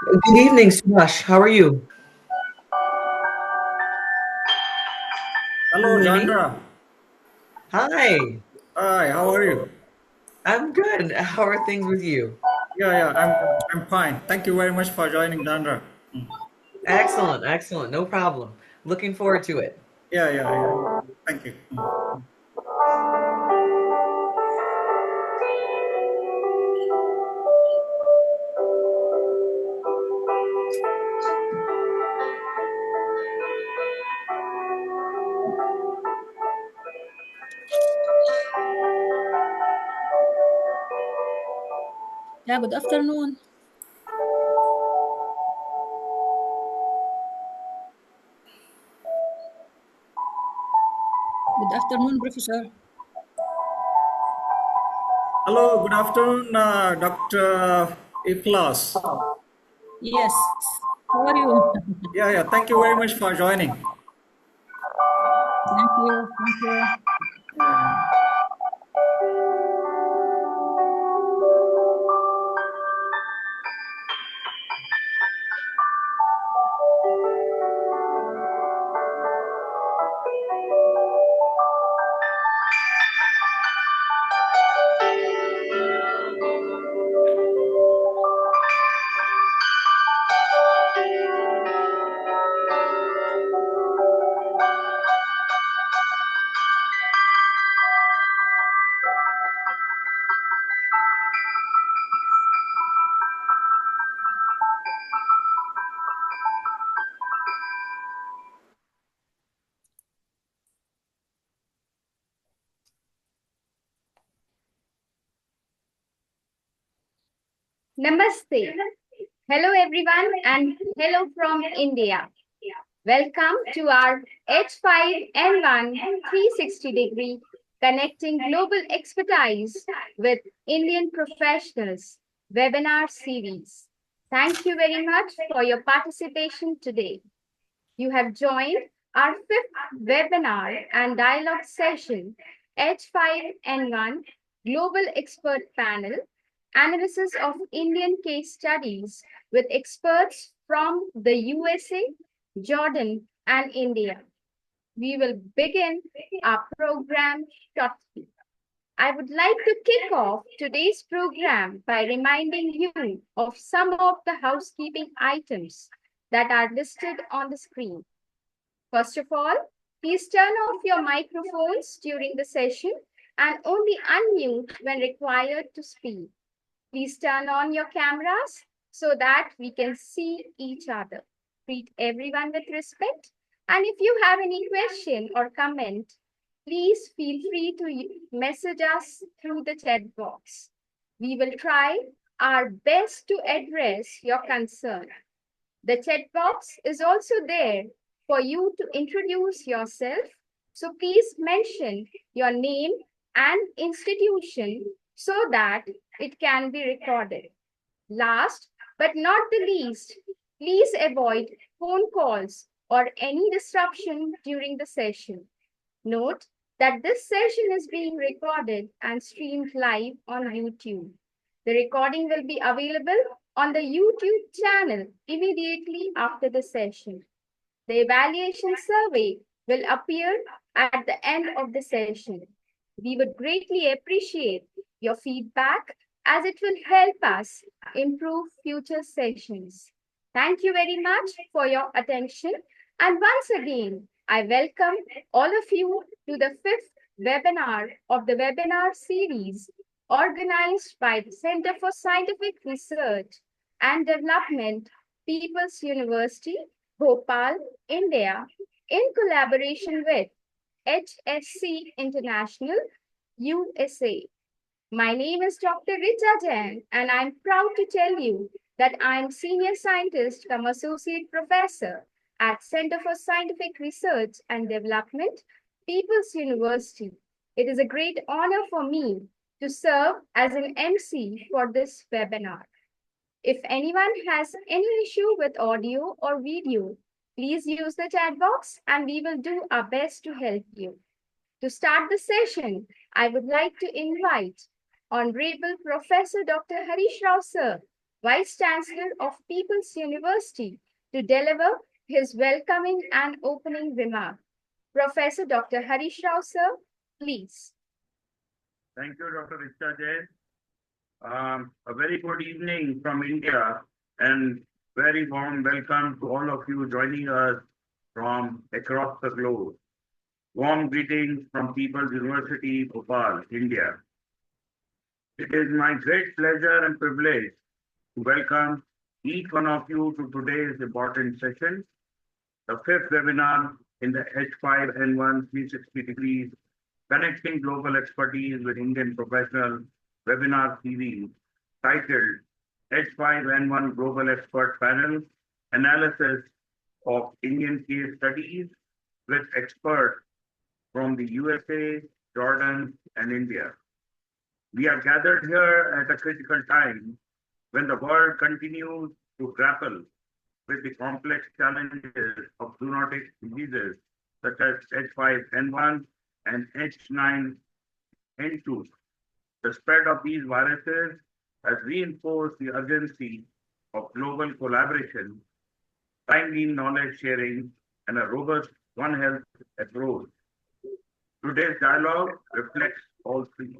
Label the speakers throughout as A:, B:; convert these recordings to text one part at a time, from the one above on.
A: Good evening, Subhash. How are you? Can you
B: Hello,
A: hear me?
B: Chandra.
A: Hi,
B: Hi, how are you?
A: I'm good. How are things with you?
B: I'm fine. Thank you very much for joining, Chandra.
A: Excellent, excellent. No problem. Looking forward to it.
B: Yeah. Thank you.
C: Yeah, good afternoon. Good afternoon, Professor.
B: Hello, good afternoon, Dr. Iklas.
C: Yes. How are you?
B: Yeah. Thank you very much for joining.
C: Thank you. Thank you.
D: Namaste. Hello, everyone, and hello from India. Welcome to our H5N1 360-degree Connecting Global Expertise with Indian Professionals webinar series. Thank you very much for your participation today. You have joined our fifth webinar and dialogue session, H5N1 Global Expert Panel, Analysis of Indian Case Studies with experts from the USA, Jordan, and India. We will begin our program shortly. I would like to kick off today's program by reminding you of some of the housekeeping items that are listed on the screen. First of all, please turn off your microphones during the session and only unmute when required to speak. Please turn on your cameras so that we can see each other. Treat everyone with respect. And if you have any question or comment, please feel free to message us through the chat box. We will try our best to address your concern. The chat box is also there for you to introduce yourself. So please mention your name and institution so that it can be recorded. Last but not the least, please avoid phone calls or any disruption during the session. Note that this session is being recorded and streamed live on YouTube. The recording will be available on the YouTube channel immediately after the session. The evaluation survey will appear at the end of the session. We would greatly appreciate your feedback as it will help us improve future sessions. Thank you very much for your attention. And once again, I welcome all of you to the fifth webinar of the webinar series organized by the Center for Scientific Research and Development, People's University, Bhopal, India, in collaboration with HSC International, USA. My name is Dr. Richa Jain, and I'm proud to tell you that I'm Senior Scientist come Associate Professor at Center for Scientific Research and Development, People's University. It is a great honor for me to serve as an MC for this webinar. If anyone has any issue with audio or video, please use the chat box and we will do our best to help you. To start the session, I would like to invite Honorable Professor Dr. Harish Rao sir Vice Chancellor of People's University, to deliver his welcoming and opening remark. Professor Dr. Harish Rao, sir, please.
E: Thank you, Dr. Richa Jain. A very good evening from India and very warm welcome to all of you joining us from across the globe. Warm greetings from People's University, Bhopal, India. It is my great pleasure and privilege to welcome each one of you to today's important session, the fifth webinar in the H5N1 360 degrees Connecting Global Expertise with Indian Professional webinar series titled H5N1 Global Expert Panel Analysis of Indian Case Studies with experts from the USA, Jordan, and India. We are gathered here at a critical time when the world continues to grapple with the complex challenges of zoonotic diseases such as H5N1 and H9N2. The spread of these viruses has reinforced the urgency of global collaboration, timely knowledge sharing, and a robust One Health approach. Today's dialogue reflects all three.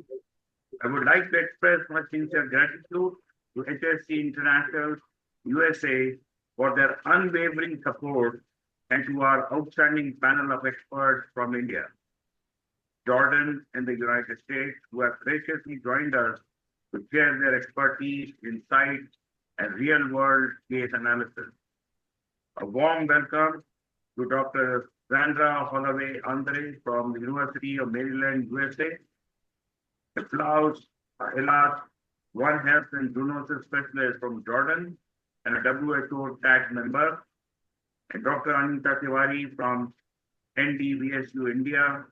E: I would like to express my sincere gratitude to HSC International USA for their unwavering support and to our outstanding panel of experts from India, Jordan, and the United States who have graciously joined us to share their expertise, insights, and real-world case analysis. A warm welcome to Dr. Sandra Holloway Andre from the University of Maryland, USA. Klaus Elas, One Health and Zoonosis Specialist from Jordan and a WHO TAG member, and Dr. Anita Tiwari from NDVSU India,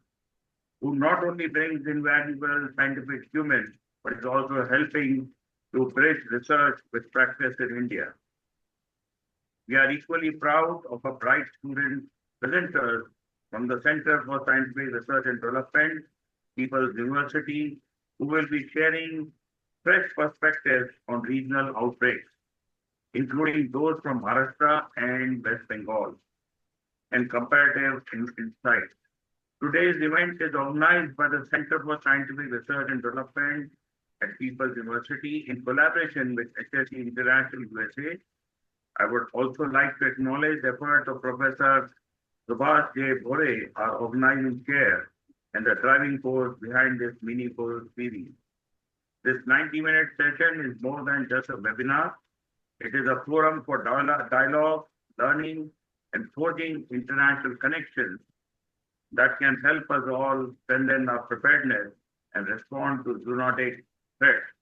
E: who not only brings invaluable scientific acumen, but is also helping to bridge research with practice in India. We are equally proud of a bright student presenters from the Center for Scientific Research and Development, People's University, who will be sharing fresh perspectives on regional outbreaks, including those from Maharashtra and West Bengal, and comparative insights. Today's event is organized by the Center for Scientific Research and Development at People's University in collaboration with HSC International USA. I would also like to acknowledge the efforts of Professor Subhash J Bhore, our organizing chair, and the driving force behind this meaningful series. This 90-minute session is more than just a webinar. It is a forum for dialogue, learning, and forging international connections that can help us all strengthen our preparedness and respond to zoonotic threats.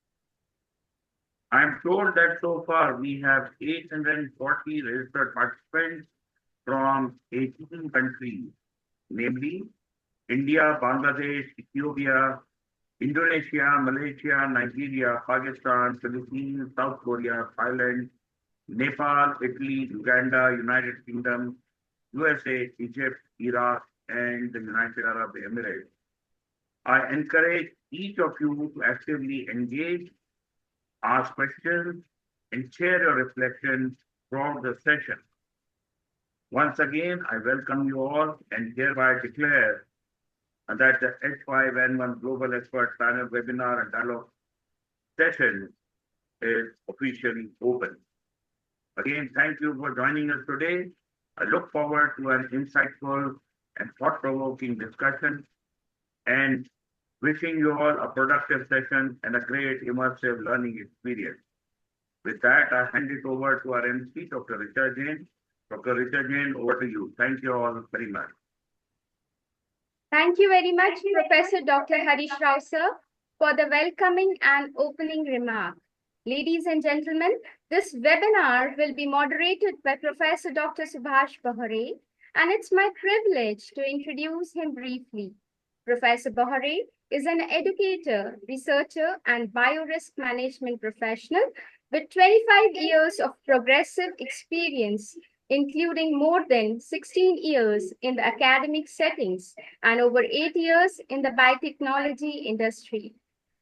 E: I'm told that so far we have 840 registered participants from 18 countries, namely India, Bangladesh, Ethiopia, Indonesia, Malaysia, Nigeria, Pakistan, Philippines, South Korea, Thailand, Nepal, Italy, Uganda, United Kingdom, USA, Egypt, Iraq, and the United Arab Emirates. I encourage each of you to actively engage, ask questions, and share your reflections throughout the session. Once again, I welcome you all and hereby declare that the H5N1 Global Expert Panel Webinar and Dialogue session is officially open. Again, thank you for joining us today. I look forward to an insightful and thought-provoking discussion and wishing you all a productive session and a great immersive learning experience. With that, I hand it over to our MC, Dr. Richa Jain. Dr. Richa Jain, over to you. Thank you all very much.
D: Thank you very much, Professor Dr. Harish Rao, sir, for the welcoming and opening remark. Ladies and gentlemen, this webinar will be moderated by Professor Dr. Subhash Bhore, and it's my privilege to introduce him briefly. Professor Bhore is an educator, researcher, and biorisk management professional with 25 years of progressive experience, including more than 16 years in the academic settings and over 8 years in the biotechnology industry.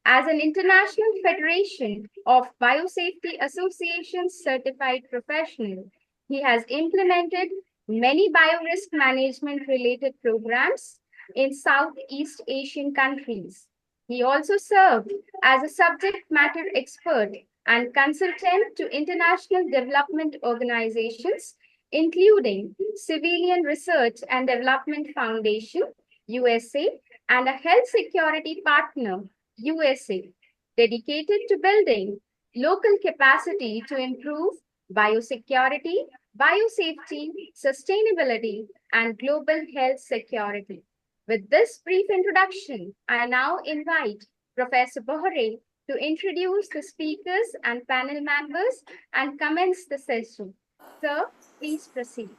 D: As an International Federation of Biosafety Associations certified professional, he has implemented many biorisk management related programs in Southeast Asian countries. He also served as a subject matter expert and consultant to international development organizations, including Civilian Research and Development Foundation, USA, and a health security partner, USA, dedicated to building local capacity to improve biosecurity, biosafety, sustainability, and global health security. With this brief introduction, I now invite Professor Bhore to introduce the speakers and panel members and commence the session. Sir, please proceed.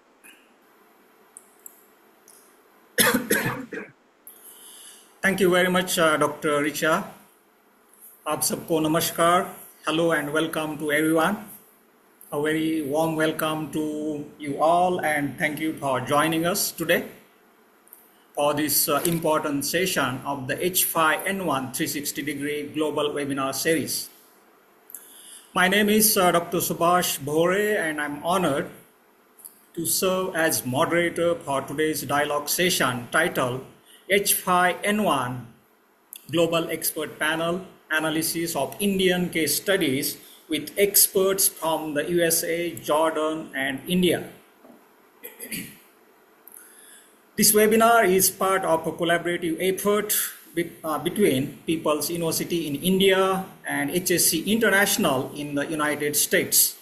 B: Thank you very much, Dr. Richa. आप सबको नमस्कार. Hello and welcome to everyone. A very warm welcome to you all and thank you for joining us today for this important session of the H5N1 360-degree global webinar series. My name is Dr. Subhash Bhore and I'm honored to serve as moderator for today's dialogue session titled H5N1 Global Expert Panel Analysis of Indian Case Studies with experts from the USA, Jordan, and India. This webinar is part of a collaborative effort between People's University in India and HSC International in the United States.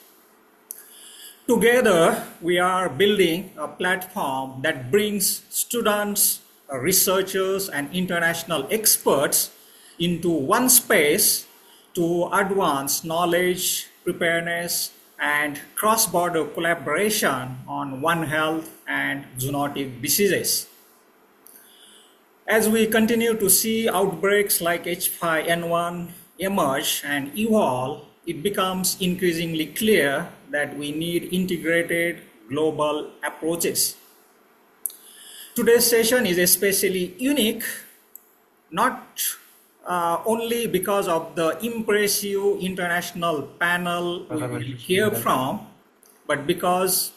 B: Together, we are building a platform that brings students, researchers, and international experts into one space to advance knowledge, preparedness, and cross-border collaboration on One Health and zoonotic diseases. As we continue to see outbreaks like H5N1 emerge and evolve, it becomes increasingly clear that we need integrated global approaches. Today's session is especially unique, not only because of the impressive international panel we will hear from, but because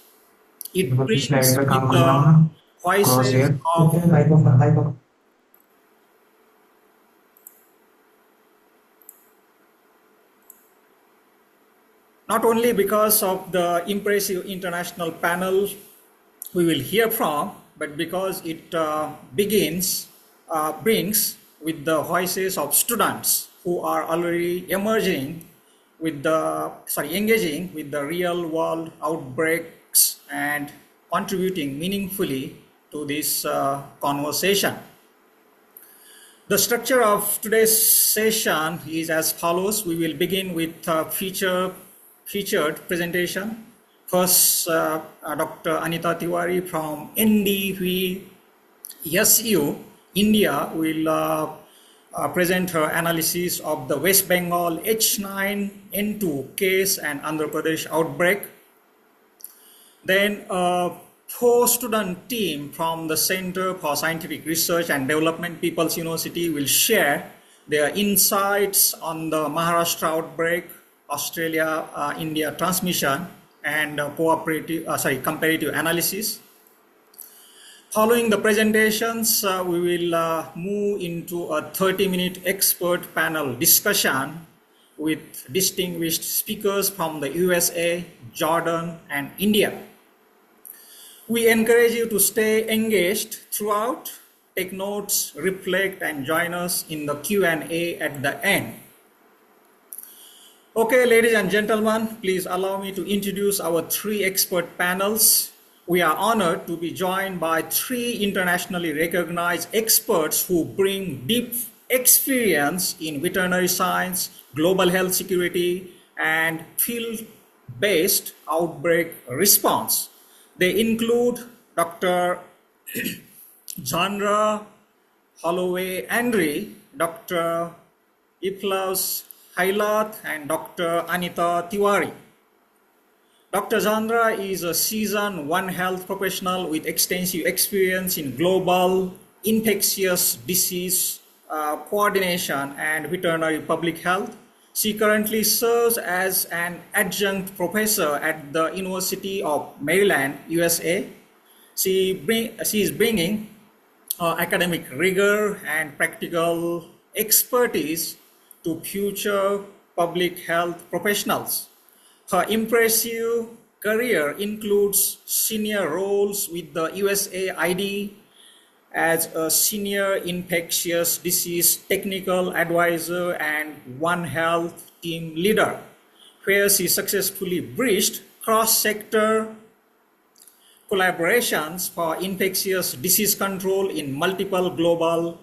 B: it brings the voices of not only because of the impressive international panel we will hear from, but because it brings with the voices of students who are already engaging with the real world outbreaks and contributing meaningfully to this conversation. The structure of today's session is as follows. We will begin with a featured presentation. First, Dr. Anita Tiwari from NDVSU, India, will present her analysis of the West Bengal H9N2 case and Andhra Pradesh outbreak. Then a 4-student team from the Center for Scientific Research and Development, People's University, will share their insights on the Maharashtra outbreak, Australia-India transmission, and comparative analysis. Following the presentations, we will move into a 30-minute expert panel discussion with distinguished speakers from the USA, Jordan, and India. We encourage you to stay engaged throughout, take notes, reflect, and join us in the Q&A at the end. Okay, ladies and gentlemen, please allow me to introduce our 3 expert panels. We are honored to be joined by 3 internationally recognized experts who bring deep experience in veterinary science, global health security, and field-based outbreak response. They include Dr. Chandra Holloway-Andre, Dr. Iflaus Hailath, and Dr. Anita Tiwari. Dr. Chandra is a seasoned One Health professional with extensive experience in global infectious disease coordination and veterinary public health. She currently serves as an adjunct professor at the University of Maryland, USA. She is bringing academic rigor and practical expertise to future public health professionals. Her impressive career includes senior roles with the USAID as a senior infectious disease technical advisor and One Health team leader, where she successfully bridged cross-sector collaborations for infectious disease control in multiple global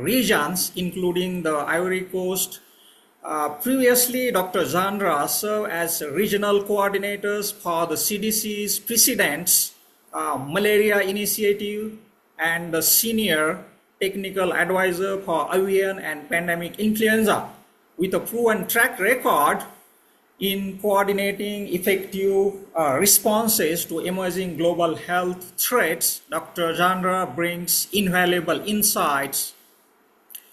B: regions, including the Ivory Coast. Previously, Dr. Zandra served as regional coordinators for the CDC's President's Malaria Initiative and the senior technical advisor for avian and pandemic influenza. With a proven track record in coordinating effective responses to emerging global health threats, Dr. Zandra brings invaluable insights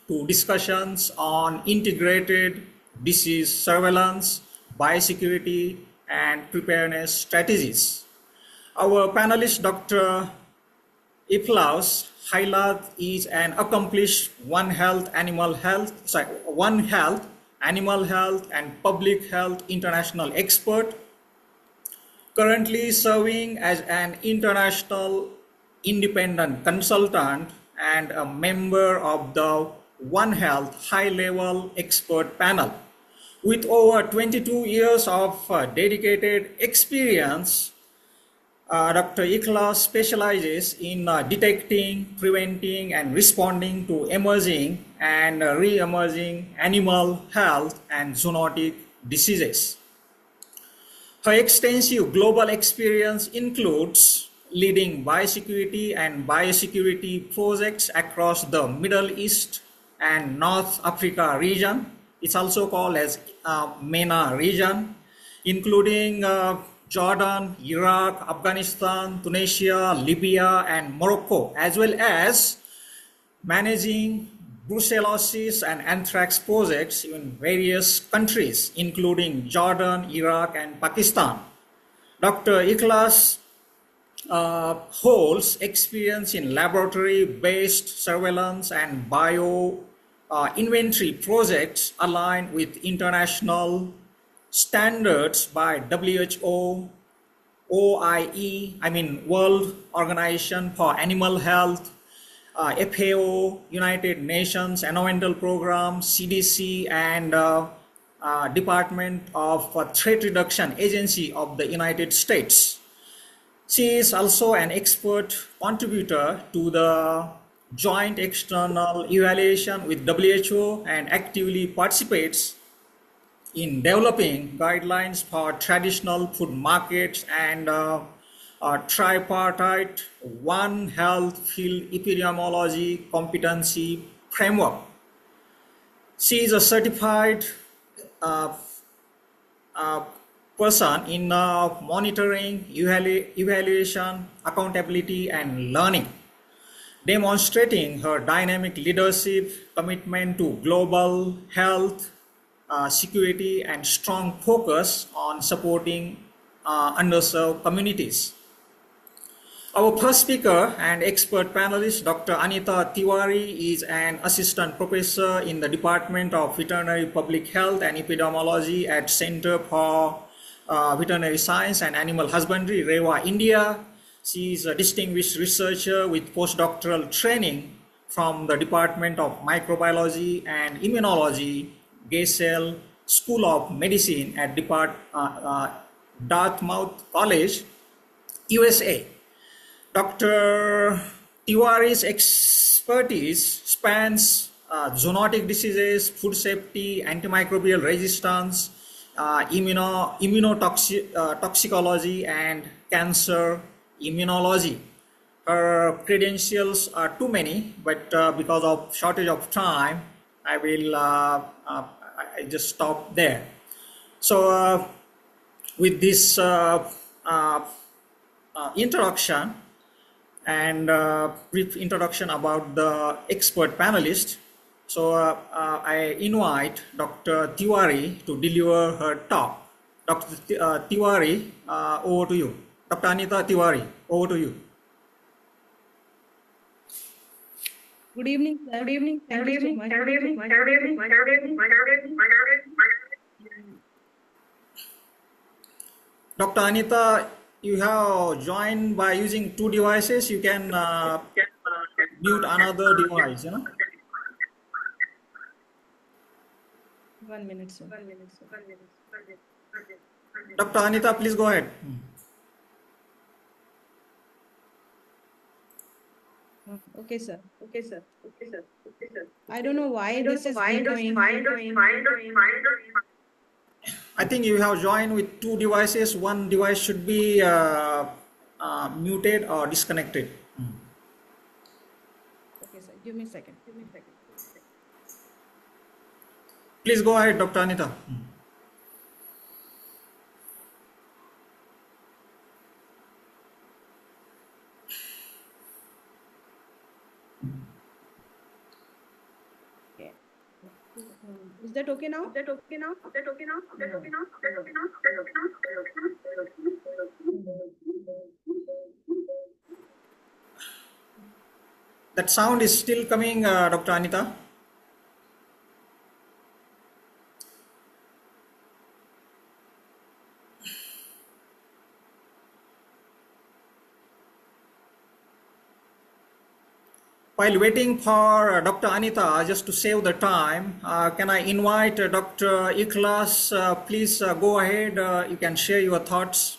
B: to discussions on integrated disease surveillance, biosecurity, and preparedness strategies. Our panelist, Dr. Iklaus Hailat, is an accomplished One Health, animal health, and public health international expert, currently serving as an international independent consultant and a member of the One Health high-level expert panel. With over 22 years of dedicated experience, Dr. Iklaus specializes in detecting, preventing, and responding to emerging and re-emerging animal health and zoonotic diseases. Her extensive global experience includes leading biosecurity and biosecurity projects across the Middle East and North Africa region. It's also called as MENA region, including Jordan, Iraq, Afghanistan, Tunisia, Libya, and Morocco, as well as managing brucellosis and anthrax projects in various countries, including Jordan, Iraq, and Pakistan. Dr. Iklaus holds experience in laboratory-based surveillance and bio-inventory projects aligned with international standards by WHO, OIE, World Organization for Animal Health, FAO, United Nations Environmental Program, CDC, and Department of Threat Reduction Agency of the United States. She is also an expert contributor to the Joint External Evaluation with WHO and actively participates in developing guidelines for traditional food markets and a tripartite One Health field epidemiology competency framework. She is a certified person in monitoring, evaluation, accountability, and learning, demonstrating her dynamic leadership, commitment to global health, security, and strong focus on supporting underserved communities. Our first speaker and expert panelist, Dr. Anita Tiwari, is an assistant professor in the Department of Veterinary Public Health and Epidemiology at Center for Veterinary Science and Animal Husbandry, Rewa, India. She is a distinguished researcher with postdoctoral training from the Department of Microbiology and Immunology, Geisel School of Medicine at Dartmouth College, USA. Dr. Tiwari's expertise spans zoonotic diseases, food safety, antimicrobial resistance, immunotoxicology, and cancer immunology. Her credentials are too many, but because of shortage of time, I will I just stop there. So with this introduction and brief introduction about the expert panelist, So I invite Dr. Tiwari to deliver her talk. Dr. Tiwari, over to you. Dr. Anita Tiwari, over to you.
C: Good evening, sir. Good evening. Thank you so much.
B: Dr. Anita, you have joined by using two devices. You can mute another device, you know.
C: 1 minute, sir.
B: Dr. Anita, please go ahead.
C: Okay, sir. I don't know why this is going.
B: I think you have joined with two devices. One device should be muted or disconnected.
C: Okay, sir. Give me a second.
B: Please go ahead, Dr. Anita.
C: Okay. Is that okay now?
B: That sound is still coming, Dr. Anita. While waiting for Dr. Anita, just to save the time, can I invite Dr. Ikhlas? Please go ahead. You can share your thoughts.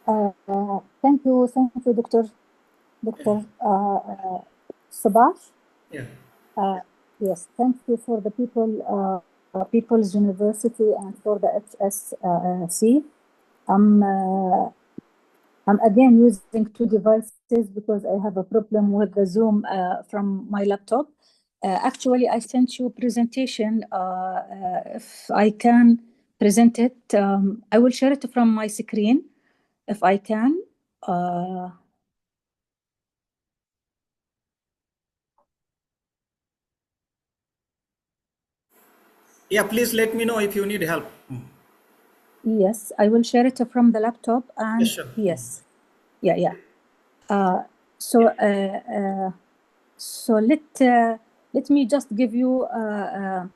F: Thank you, Dr. Subhash.
B: Yeah.
F: Yes, thank you for the People's University and for the HSC. I'm again using two devices because I have a problem with the Zoom from my laptop. Actually, I sent you a presentation. If I can present it, I will share it from my screen if I can.
B: Yeah, please let me know if you need help.
F: Yes, I will share it from the laptop and
B: Yes, sure.
F: yes, yeah. So let me just give you a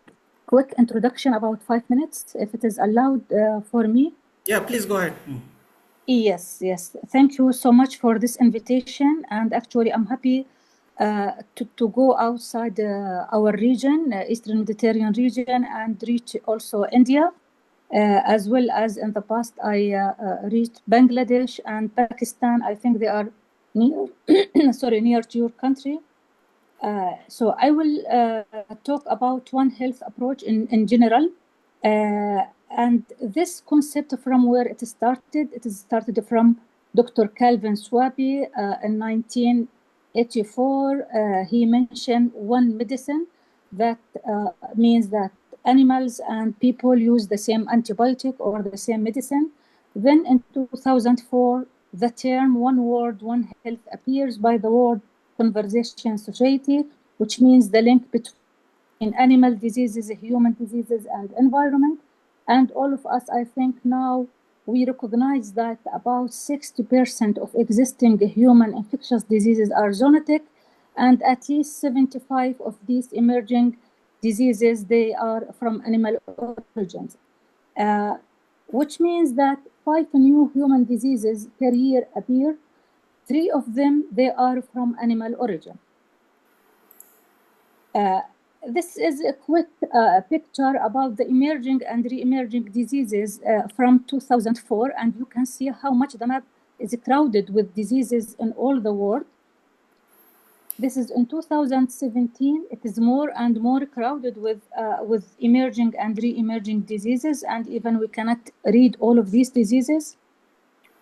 F: quick introduction about 5 minutes, if it is allowed for me.
B: Yeah, please go ahead.
F: Yes. Thank you so much for this invitation. And actually, I'm happy to go outside our region, Eastern Mediterranean region, and reach also India. As well as in the past, I reached Bangladesh and Pakistan. I think they are near, near to your country. So I will talk about One Health approach in general. And this concept, from where it started from Dr. Calvin Swaby in 1984. He mentioned one medicine that means that animals and people use the same antibiotic or the same medicine. Then in 2004, the term One World, One Health appears by the World Conservation Society, which means the link between animal diseases, human diseases, and environment. And all of us, I think now, we recognize that about 60% of existing human infectious diseases are zoonotic, and at least 75 of these emerging diseases, they are from animal origins. Which means that 5 new human diseases per year appear. 3 of them, they are from animal origin. This is a quick picture about the emerging and re-emerging diseases from 2004, and you can see how much the map is crowded with diseases in all the world. This is in 2017. It is more and more crowded with emerging and re-emerging diseases, and even we cannot read all of these diseases.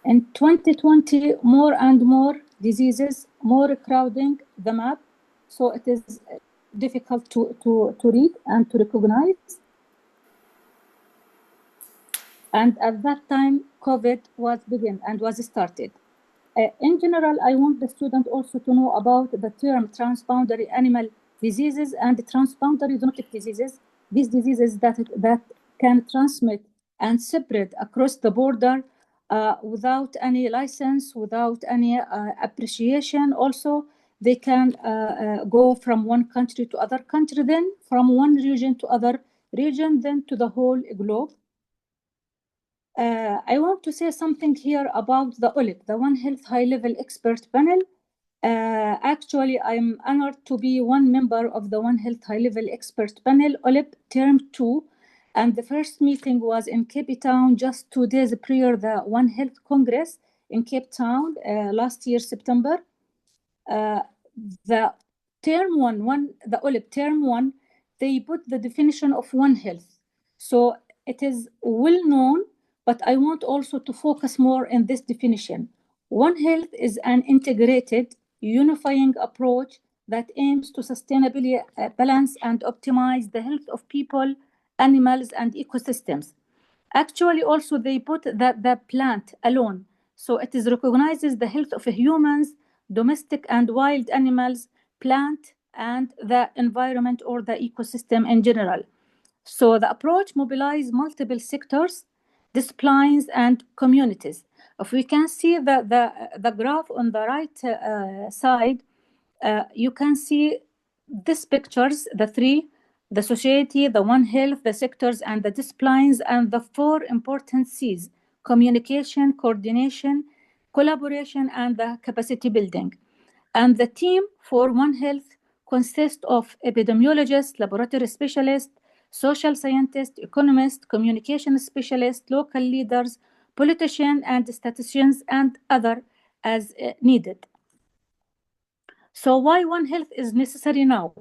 F: In 2020, more and more diseases, more crowding the map, so it is difficult to read and to recognize. And at that time, COVID was started. In general, I want the student also to know about the term transboundary animal diseases and transboundary zoonotic diseases. These diseases that can transmit and spread across the border without any license, without any appreciation. Also, they can go from one country to other country, then from one region to other region, then to the whole globe. I want to say something here about the OLIP, the One Health High Level Expert Panel. Actually, I'm honored to be one member of the One Health High Level Expert Panel, OLIP Term 2. And the first meeting was in Cape Town just 2 days prior the One Health Congress in Cape Town last year, September. The Term 1, the OLIP Term 1, they put the definition of One Health. So it is well known, but I want also to focus more on this definition. One Health is an integrated, unifying approach that aims to sustainably balance and optimize the health of people, animals, and ecosystems. Actually, also they put the plant alone. So it is recognizes the health of humans, domestic and wild animals, plant, and the environment or the ecosystem in general. So the approach mobilizes multiple sectors, disciplines, and communities. If we can see the graph on the right side, you can see these pictures, the three, the society, the One Health, the sectors, and the disciplines, and the four important C's: communication, coordination, collaboration, and the capacity building. And the team for One Health consists of epidemiologists, laboratory specialists, social scientists, economists, communication specialists, local leaders, politicians, and statisticians, and other as needed. So why One Health is necessary now?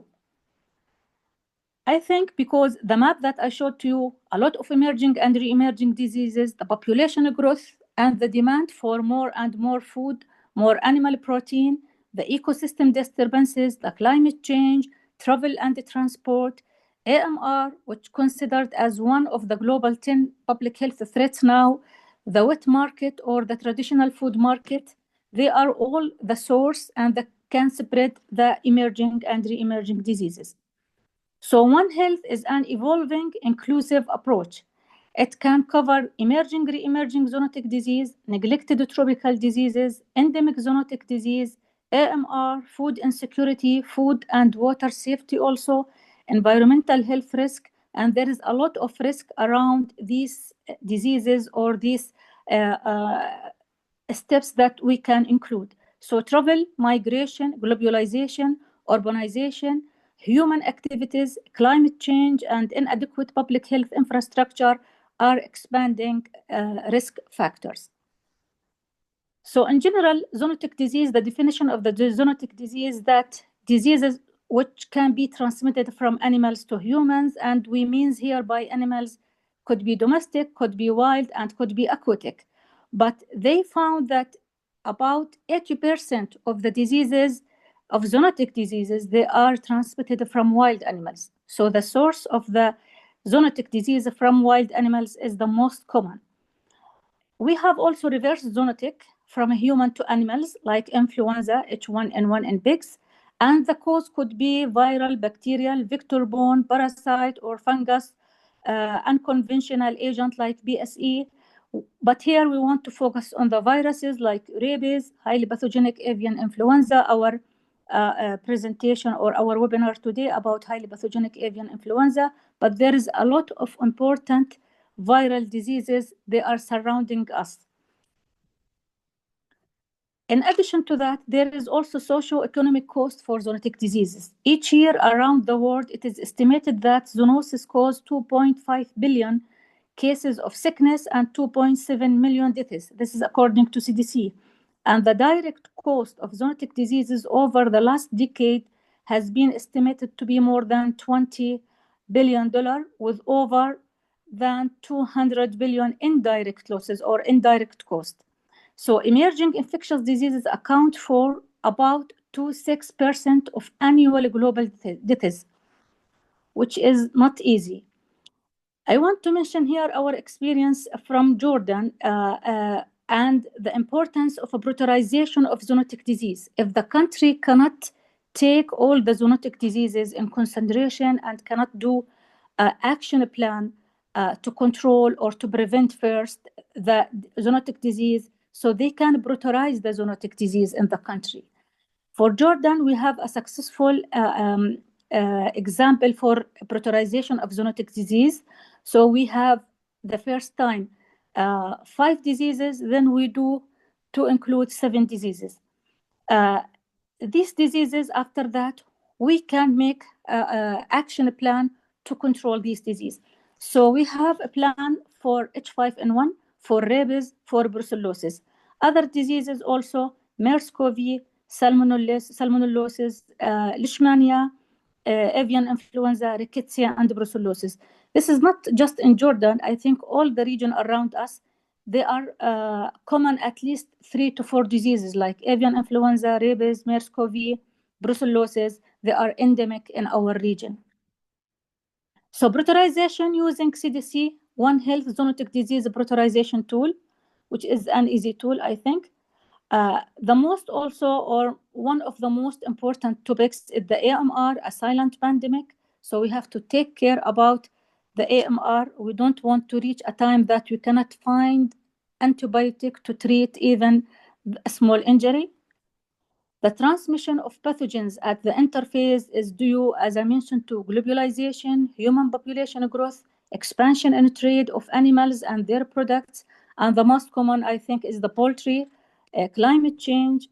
F: I think because the map that I showed to you, a lot of emerging and re-emerging diseases, the population growth, and the demand for more and more food, more animal protein, the ecosystem disturbances, the climate change, travel and transport, AMR, which considered as one of the global 10 public health threats now, the wet market or the traditional food market, they are all the source and can spread the emerging and re-emerging diseases. So One Health is an evolving, inclusive approach. It can cover emerging, re-emerging zoonotic disease, neglected tropical diseases, endemic zoonotic disease, AMR, food insecurity, food and water safety also, environmental health risk, and there is a lot of risk around these diseases or these steps that we can include. So travel, migration, globalization, urbanization, human activities, climate change, and inadequate public health infrastructure are expanding risk factors. So in general, zoonotic disease, the definition of the zoonotic disease, that diseases which can be transmitted from animals to humans, and we means here by animals could be domestic, could be wild, and could be aquatic. But they found that about 80% of the diseases, of zoonotic diseases, they are transmitted from wild animals. So the source of the zoonotic disease from wild animals is the most common. We have also reverse zoonotic from human to animals, like influenza, H5N1 in pigs, and the cause could be viral, bacterial, vector-borne, parasite, or fungus, unconventional agent like BSE. But here we want to focus on the viruses like rabies, highly pathogenic avian influenza, our presentation or our webinar today about highly pathogenic avian influenza, but there is a lot of important viral diseases, they are surrounding us. In addition to that, there is also socio-economic cost for zoonotic diseases. Each year around the world, it is estimated that zoonosis causes 2.5 billion cases of sickness and 2.7 million deaths. This is according to CDC. And the direct cost of zoonotic diseases over the last decade has been estimated to be more than $20 billion, with over than 200 billion indirect losses or indirect cost. So emerging infectious diseases account for about 2-6% of annual global deaths, which is not easy. I want to mention here our experience from Jordan. and the importance of a prioritization of zoonotic disease. If the country cannot take all the zoonotic diseases in consideration and cannot do an action plan to control or to prevent first the zoonotic disease, so they can prioritize the zoonotic disease in the country. For Jordan, we have a successful example for prioritization of zoonotic disease. So we have the first time 5 diseases, then we do to include 7 diseases. These diseases, after that, we can make an action plan to control these diseases. So we have a plan for H5N1, for rabies, for brucellosis. Other diseases also, MERS-CoV, salmonellosis, leishmania, avian influenza, rickettsia, and brucellosis. This is not just in Jordan. I think all the region around us, they are common at least 3 to 4 diseases like avian influenza, rabies, MERS-CoV, brucellosis. They are endemic in our region. So prioritization using CDC, One Health Zoonotic Disease Prioritization Tool, which is an easy tool, I think. The most also, or one of the most important topics is the AMR, a silent pandemic. So we have to take care about the AMR. We don't want to reach a time that we cannot find antibiotic to treat even a small injury. The transmission of pathogens at the interface is due, as I mentioned, to globalization, human population growth, expansion and trade of animals and their products, and the most common, I think, is the poultry, climate change.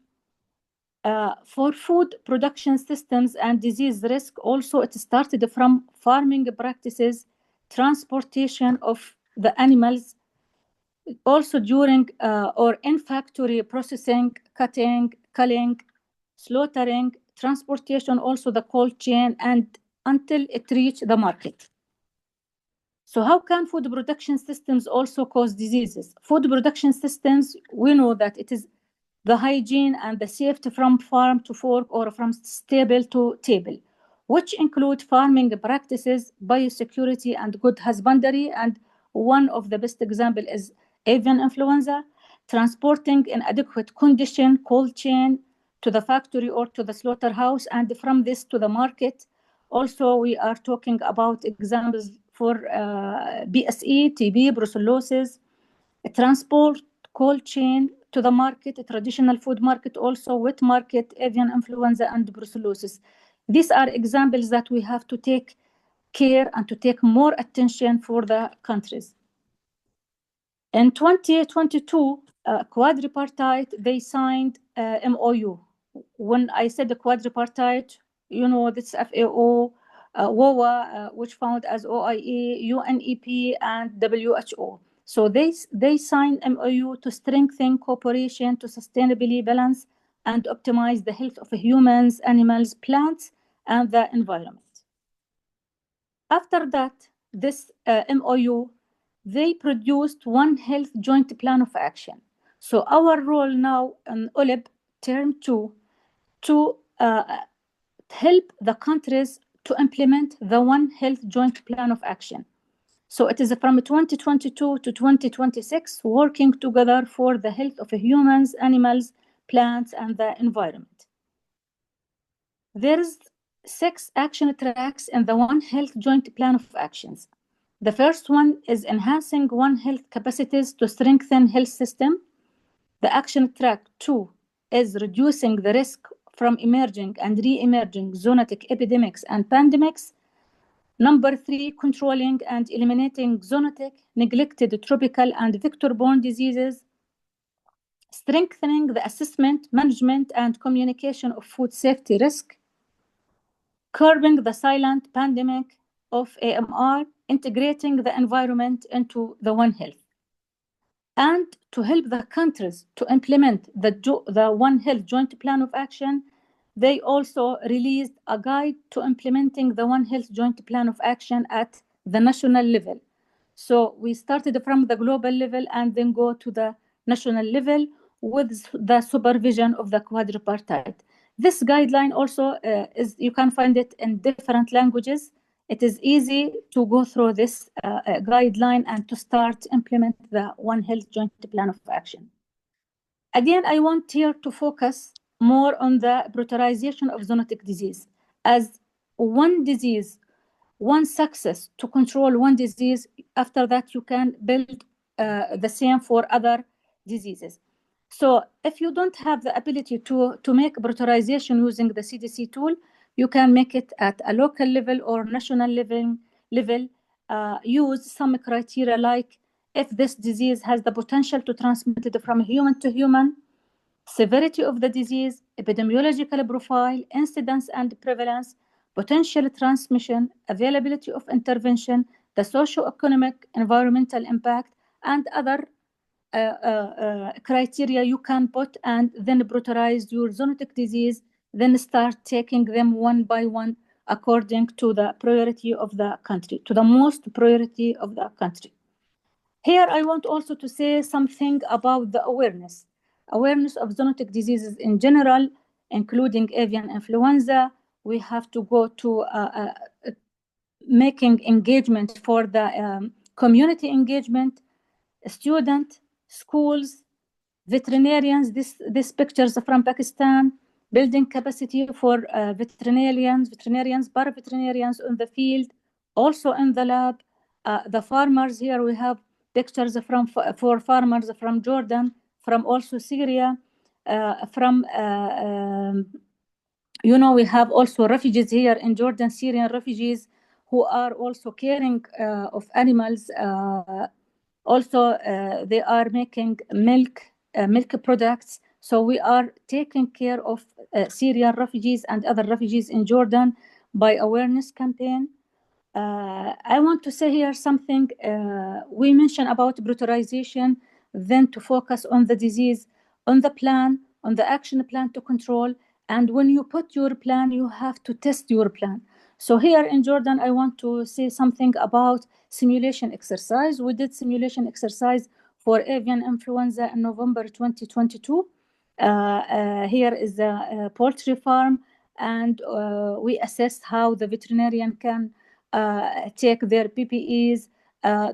F: For food production systems and disease risk, also it started from farming practices, transportation of the animals, also during or in factory processing, cutting, culling, slaughtering, transportation, also the cold chain, and until it reached the market. So how can food production systems also cause diseases? Food production systems, we know that it is the hygiene and the safety from farm to fork or from stable to table, which include farming practices, biosecurity, and good husbandry. And one of the best example is avian influenza, transporting in adequate condition, cold chain to the factory or to the slaughterhouse, and from this to the market. Also, we are talking about examples for BSE, TB, brucellosis, transport, cold chain to the market, a traditional food market, also wet market, avian influenza, and brucellosis. These are examples that we have to take care and to take more attention for the countries. In 2022, quadripartite, they signed MOU. When I said the quadripartite, you know, this FAO, WOA, which found as OIE, UNEP, and WHO. So they signed MOU to strengthen cooperation to sustainably balance and optimize the health of humans, animals, plants, and the environment. After that, this MOU, they produced One Health Joint Plan of Action. So our role now in OLIP Term 2 to help the countries to implement the One Health Joint Plan of Action. So it is from 2022 to 2026, working together for the health of humans, animals, plants, and the environment. There's 6 action tracks in the One Health Joint Plan of Actions. The first one is enhancing One Health capacities to strengthen health system. The action track 2 is reducing the risk from emerging and re-emerging zoonotic epidemics and pandemics. Number 3, controlling and eliminating zoonotic, neglected tropical and vector-borne diseases. Strengthening the assessment, management, and communication of food safety risk. Curbing the silent pandemic of AMR, integrating the environment into the One Health. And to help the countries to implement the One Health Joint Plan of Action, they also released a guide to implementing the One Health Joint Plan of Action at the national level. So we started from the global level and then go to the national level with the supervision of the quadripartite. This guideline also you can find it in different languages. It is easy to go through this guideline and to start implement the One Health Joint Plan of Action. Again, I want here to focus more on the brutalization of zoonotic disease as one disease, one success to control one disease. After that, you can build the same for other diseases. So if you don't have the ability to make brutalization using the CDC tool, you can make it at a local level or national level. Use some criteria like if this disease has the potential to transmit it from human to human, severity of the disease, epidemiological profile, incidence and prevalence, potential transmission, availability of intervention, the socio-economic, environmental impact, and other criteria you can put, and then brutalize your zoonotic disease, then start taking them one by one according to the priority of the country, to the most priority of the country. Here, I want also to say something about the awareness of zoonotic diseases in general, including avian influenza. We have to go to making engagement for the community engagement, student, schools, veterinarians. This pictures from Pakistan, building capacity for veterinarians, para-veterinarians on the field, also in the lab. The farmers here, we have pictures from for farmers from Jordan, from also Syria, from we have also refugees here in Jordan, Syrian refugees who are also caring of animals. Also, they are making milk products. So we are taking care of Syrian refugees and other refugees in Jordan by awareness campaign. I want to say here something. We mentioned about brutalization, then to focus on the disease, on the plan, on the action plan to control. And when you put your plan, you have to test your plan. So here in Jordan, I want to say something about simulation exercise. We did simulation exercise for avian influenza in November 2022. Here is a poultry farm, and we assessed how the veterinarian can take their PPEs,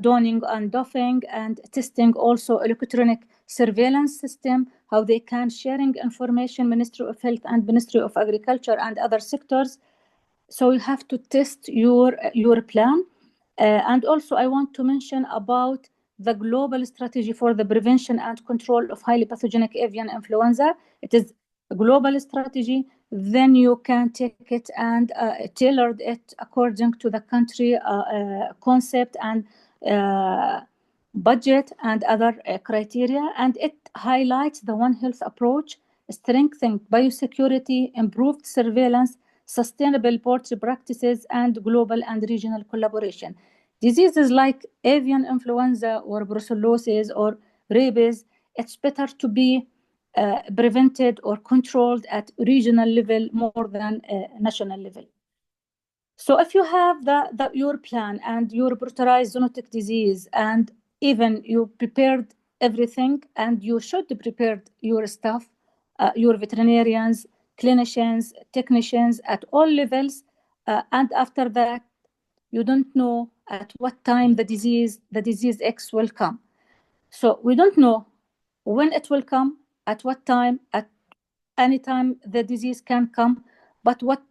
F: donning and doffing, and testing also electronic surveillance system, how they can sharing information, Ministry of Health and Ministry of Agriculture and other sectors. So you have to test your plan. And also I want to mention about the global strategy for the prevention and control of highly pathogenic avian influenza. It is a global strategy. Then you can take it and tailor it according to the country concept and budget and other criteria. And it highlights the One Health approach, strengthened biosecurity, improved surveillance, sustainable poultry practices, and global and regional collaboration. Diseases like avian influenza or brucellosis or rabies, it's better to be prevented or controlled at regional level more than national level. So if you have your plan and your brutalized zoonotic disease, and even you prepared everything, and you should prepare your staff, your veterinarians, clinicians, technicians at all levels, and after that, you don't know at what time the disease X will come. So we don't know when it will come, at what time, at any time the disease can come. But what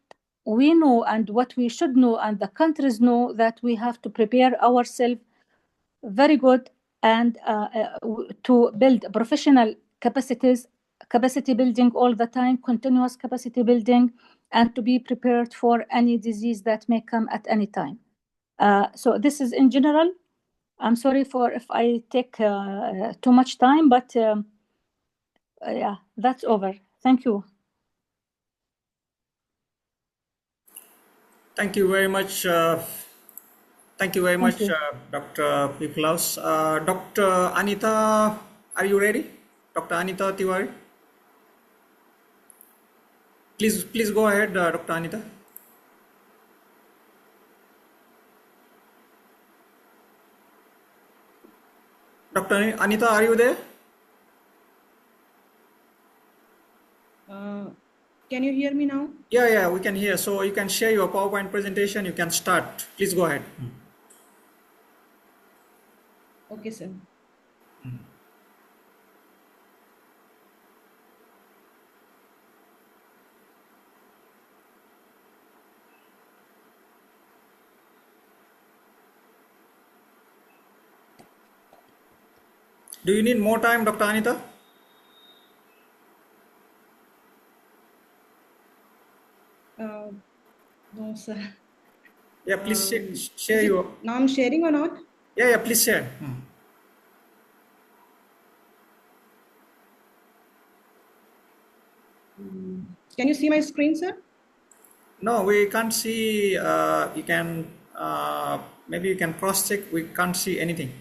F: we know and what we should know, and the countries know, that we have to prepare ourselves very good and to build professional capacity building all the time, continuous capacity building, and to be prepared for any disease that may come at any time. So this is in general. I'm sorry for if I take too much time, but yeah, that's over. Thank you.
B: Thank you very much. Dr. Piplaus. Dr. Anita, are you ready? Dr. Anita Tiwari? Please go ahead, Dr. Anita. Dr. Anita, are you there?
C: Can you hear me now?
B: Yeah, we can hear. So you can share your PowerPoint presentation. You can start. Please go ahead.
C: Okay, sir.
B: Do you need more time, Dr. Anita?
C: No, sir.
B: Yeah, please share
C: Is it
B: your.
C: now I'm sharing or not?
B: Yeah, please share.
C: Can you see my screen, sir?
B: No, we can't see. You can maybe you can cross check. We can't see anything.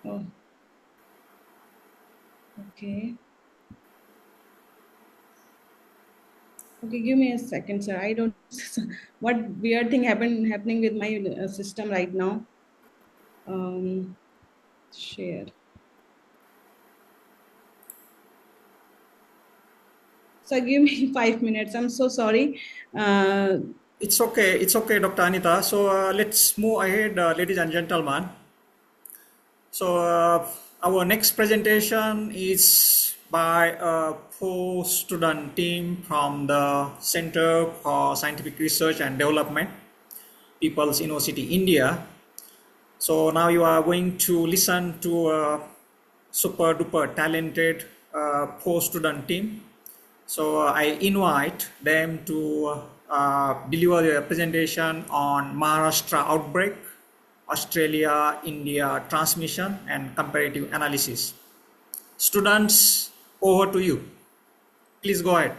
C: Oh, okay. Okay, give me a second, sir. I don't what weird thing happening with my system right now. Share. So give me 5 minutes. I'm so sorry. Uh,
B: It's okay. It's okay, Dr. Anita. So let's move ahead, ladies and gentlemen. So our next presentation is by a post-student team from the Center for Scientific Research and Development, People's University, India. So now you are going to listen to a super duper talented post-student team. So I invite them to deliver their presentation on Maharashtra outbreak, Australia, India transmission, and comparative analysis. Students, over to you. Please go ahead.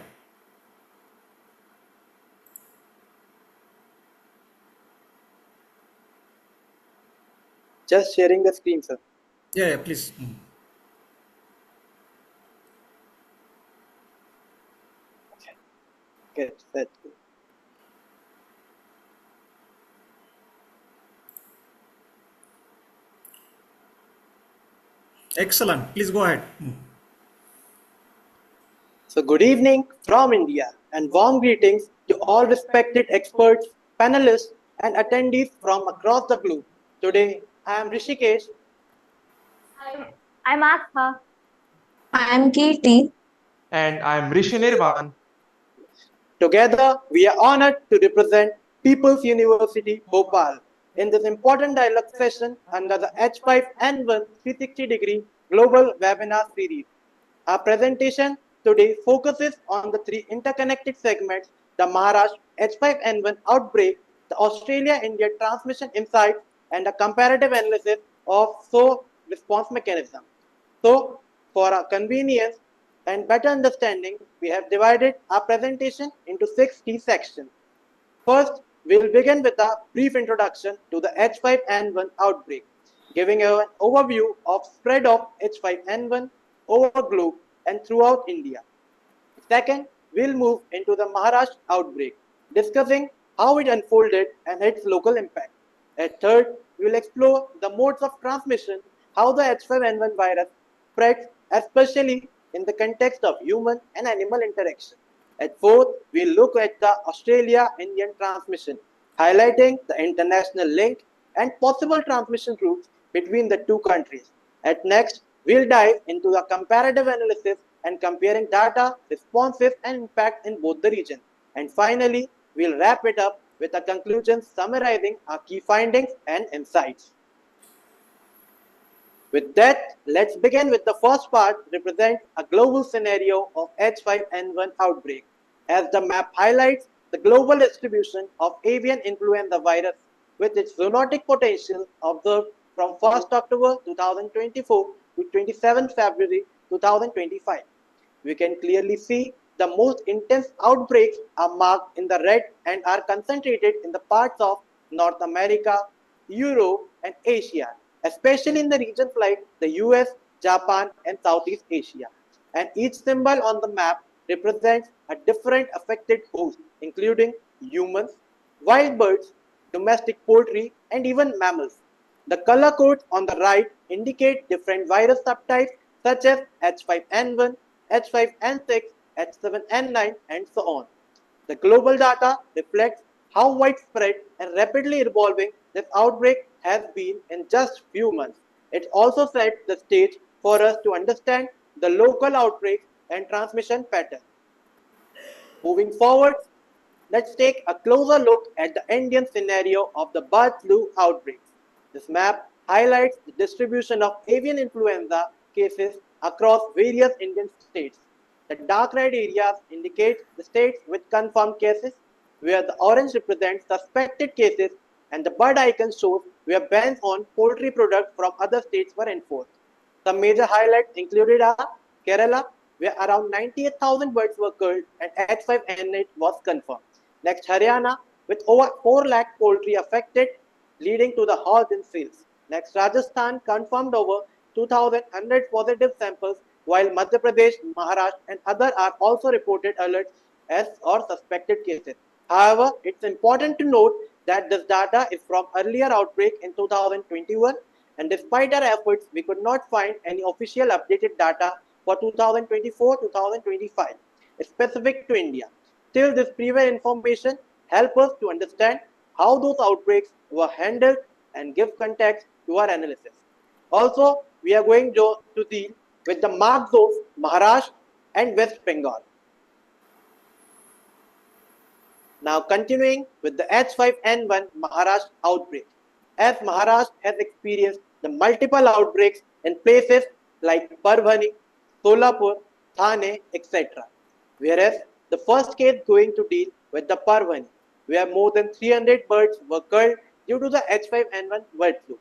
G: Just sharing the screen, sir.
B: Yeah, please.
G: Get set.
B: Excellent. Please go ahead.
G: So good evening from India and warm greetings to all respected experts, panelists and attendees from across the globe. Today I am Rishikesh.
D: I'm Atha.
H: I am Kirti.
I: And I'm Rishi Nirvan.
G: Together we are honored to represent People's University, Bhopal in this important dialogue session under the H5N1 360-degree global webinar series. Our presentation today focuses on the three interconnected segments: the Maharashtra H5N1 outbreak, the Australia-India transmission insights, and a comparative analysis of response mechanism. So, for our convenience and better understanding, we have divided our presentation into 6 key sections. First, we will begin with a brief introduction to the H5N1 outbreak, giving you an overview of spread of H5N1 over globe and throughout India. Second, we'll move into the Maharashtra outbreak, discussing how it unfolded and its local impact. At third, we'll explore the modes of transmission, how the H5N1 virus spreads, especially in the context of human and animal interaction. At fourth, we'll look at the Australia-Indian transmission, highlighting the international link and possible transmission routes between the two countries. At next, we'll dive into the comparative analysis and comparing data, responses, and impact in both the regions. And finally, we'll wrap it up with a conclusion summarizing our key findings and insights. With that, let's begin with the first part, represents a global scenario of H5N1 outbreak. As the map highlights, the global distribution of avian influenza virus with its zoonotic potential observed from 1st October 2024 to 27 February 2025. We can clearly see the most intense outbreaks are marked in the red and are concentrated in the parts of North America, Europe, and Asia, especially in the regions like the US, Japan, and Southeast Asia. And each symbol on the map represents a different affected host, including humans, wild birds, domestic poultry, and even mammals. The color codes on the right indicate different virus subtypes such as H5N1, H5N6, H7N9, and so on. The global data reflects how widespread and rapidly evolving this outbreak has been in just few months. It also sets the stage for us to understand the local outbreaks and transmission pattern. Moving forward, let's take a closer look at the Indian scenario of the bird flu outbreaks. This map highlights the distribution of avian influenza cases across various Indian states. The dark red areas indicate the states with confirmed cases, where the orange represents suspected cases, and the bird icon shows where bans on poultry products from other states were enforced. Some major highlights included are Kerala, where around 98,000 birds were killed and H5N1 was confirmed. Next, Haryana, with over 4 lakh poultry affected, leading to the halt in sales. Next, Rajasthan confirmed over 2,100 positive samples, while Madhya Pradesh, Maharashtra, and others are also reported alerts as or suspected cases. However, it's important to note that this data is from earlier outbreak in 2021, and despite our efforts, we could not find any official updated data for 2024-2025 specific to India. Still, this previous information helps us to understand how those outbreaks were handled and give context to our analysis. Also, we are going to deal with the marked zones Maharashtra and West Bengal. Now continuing with the H5N1 Maharashtra outbreak. As Maharashtra has experienced the multiple outbreaks in places like Parbhani, Solapur, Thane, etc. Whereas the first case going to deal with the Parbhani, where more than 300 birds were killed due to the H5N1 bird flu.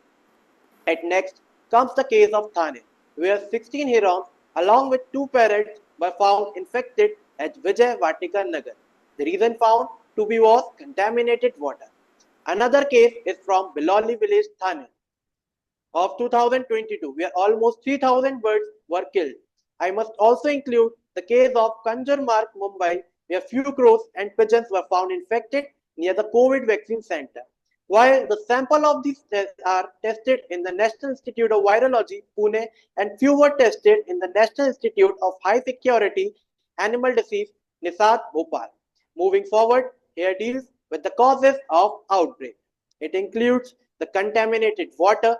G: At next comes the case of Thane, where 16 herons along with 2 parrots were found infected at Vijay Vatika Nagar. The reason found to be was contaminated water. Another case is from Biloli village, Thane, of 2022, where almost 3,000 birds were killed. I must also include the case of Kanjurmarg, Mumbai, where few crows and pigeons were found infected near the COVID vaccine center. While the sample of these tests are tested in the National Institute of Virology, Pune, and few were tested in the National Institute of High Security Animal Disease, Nisat, Bhopal. Moving forward, here deals with the causes of outbreak. It includes the contaminated water,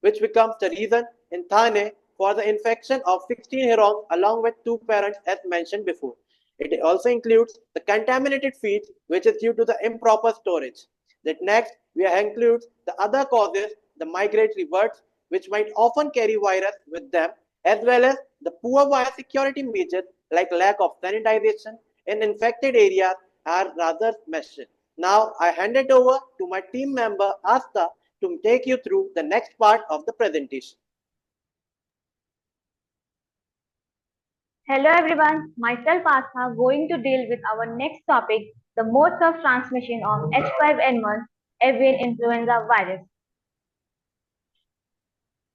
G: which becomes the reason in Thane for the infection of 16 herons along with 2 parents as mentioned before. It also includes the contaminated feed, which is due to the improper storage. That next, we includes the other causes, the migratory birds, which might often carry virus with them, as well as the poor biosecurity measures like lack of sanitization in infected areas are rather mentioned. Now, I hand it over to my team member Asta to take you through the next part of the presentation.
J: Hello everyone, myself Astha going to deal with our next topic, the modes of transmission of H5N1 avian influenza virus.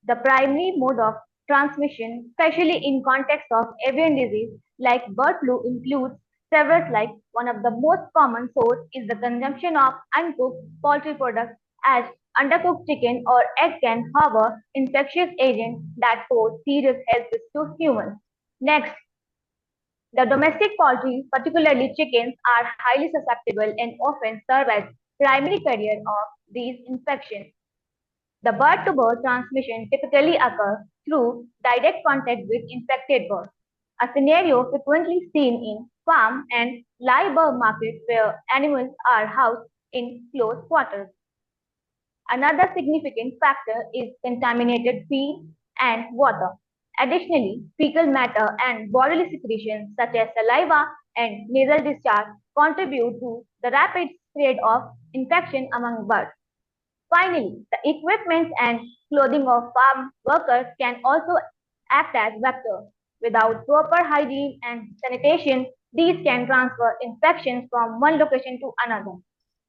J: The primary mode of transmission, especially in context of avian disease like bird flu, includes several like one of the most common source is the consumption of uncooked poultry products as undercooked chicken or egg can harbor infectious agents that pose serious health risks to humans. Next, the domestic poultry, particularly chickens, are highly susceptible and often serve as primary carrier of these infections. The bird-to-bird transmission typically occurs through direct contact with infected birds, a scenario frequently seen in farm and live bird markets where animals are housed in close quarters. Another significant factor is contaminated feed and water. Additionally, fecal matter and bodily secretions such as saliva and nasal discharge contribute to the rapid spread of infection among birds. Finally, the equipment and clothing of farm workers can also act as vectors. Without proper hygiene and sanitation, these can transfer infections from one location to another.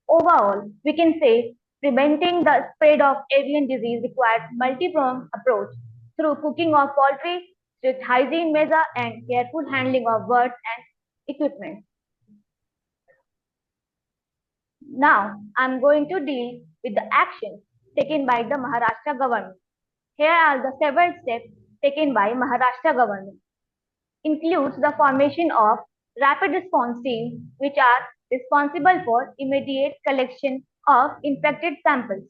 J: Overall, we can say preventing the spread of avian disease requires multi-pronged approach through cooking of poultry, strict hygiene measures, and careful handling of birds and equipment. Now, I'm going to deal with the actions taken by the Maharashtra government. Here are the several steps taken by Maharashtra government. Includes the formation of rapid response teams, which are responsible for immediate collection of infected samples.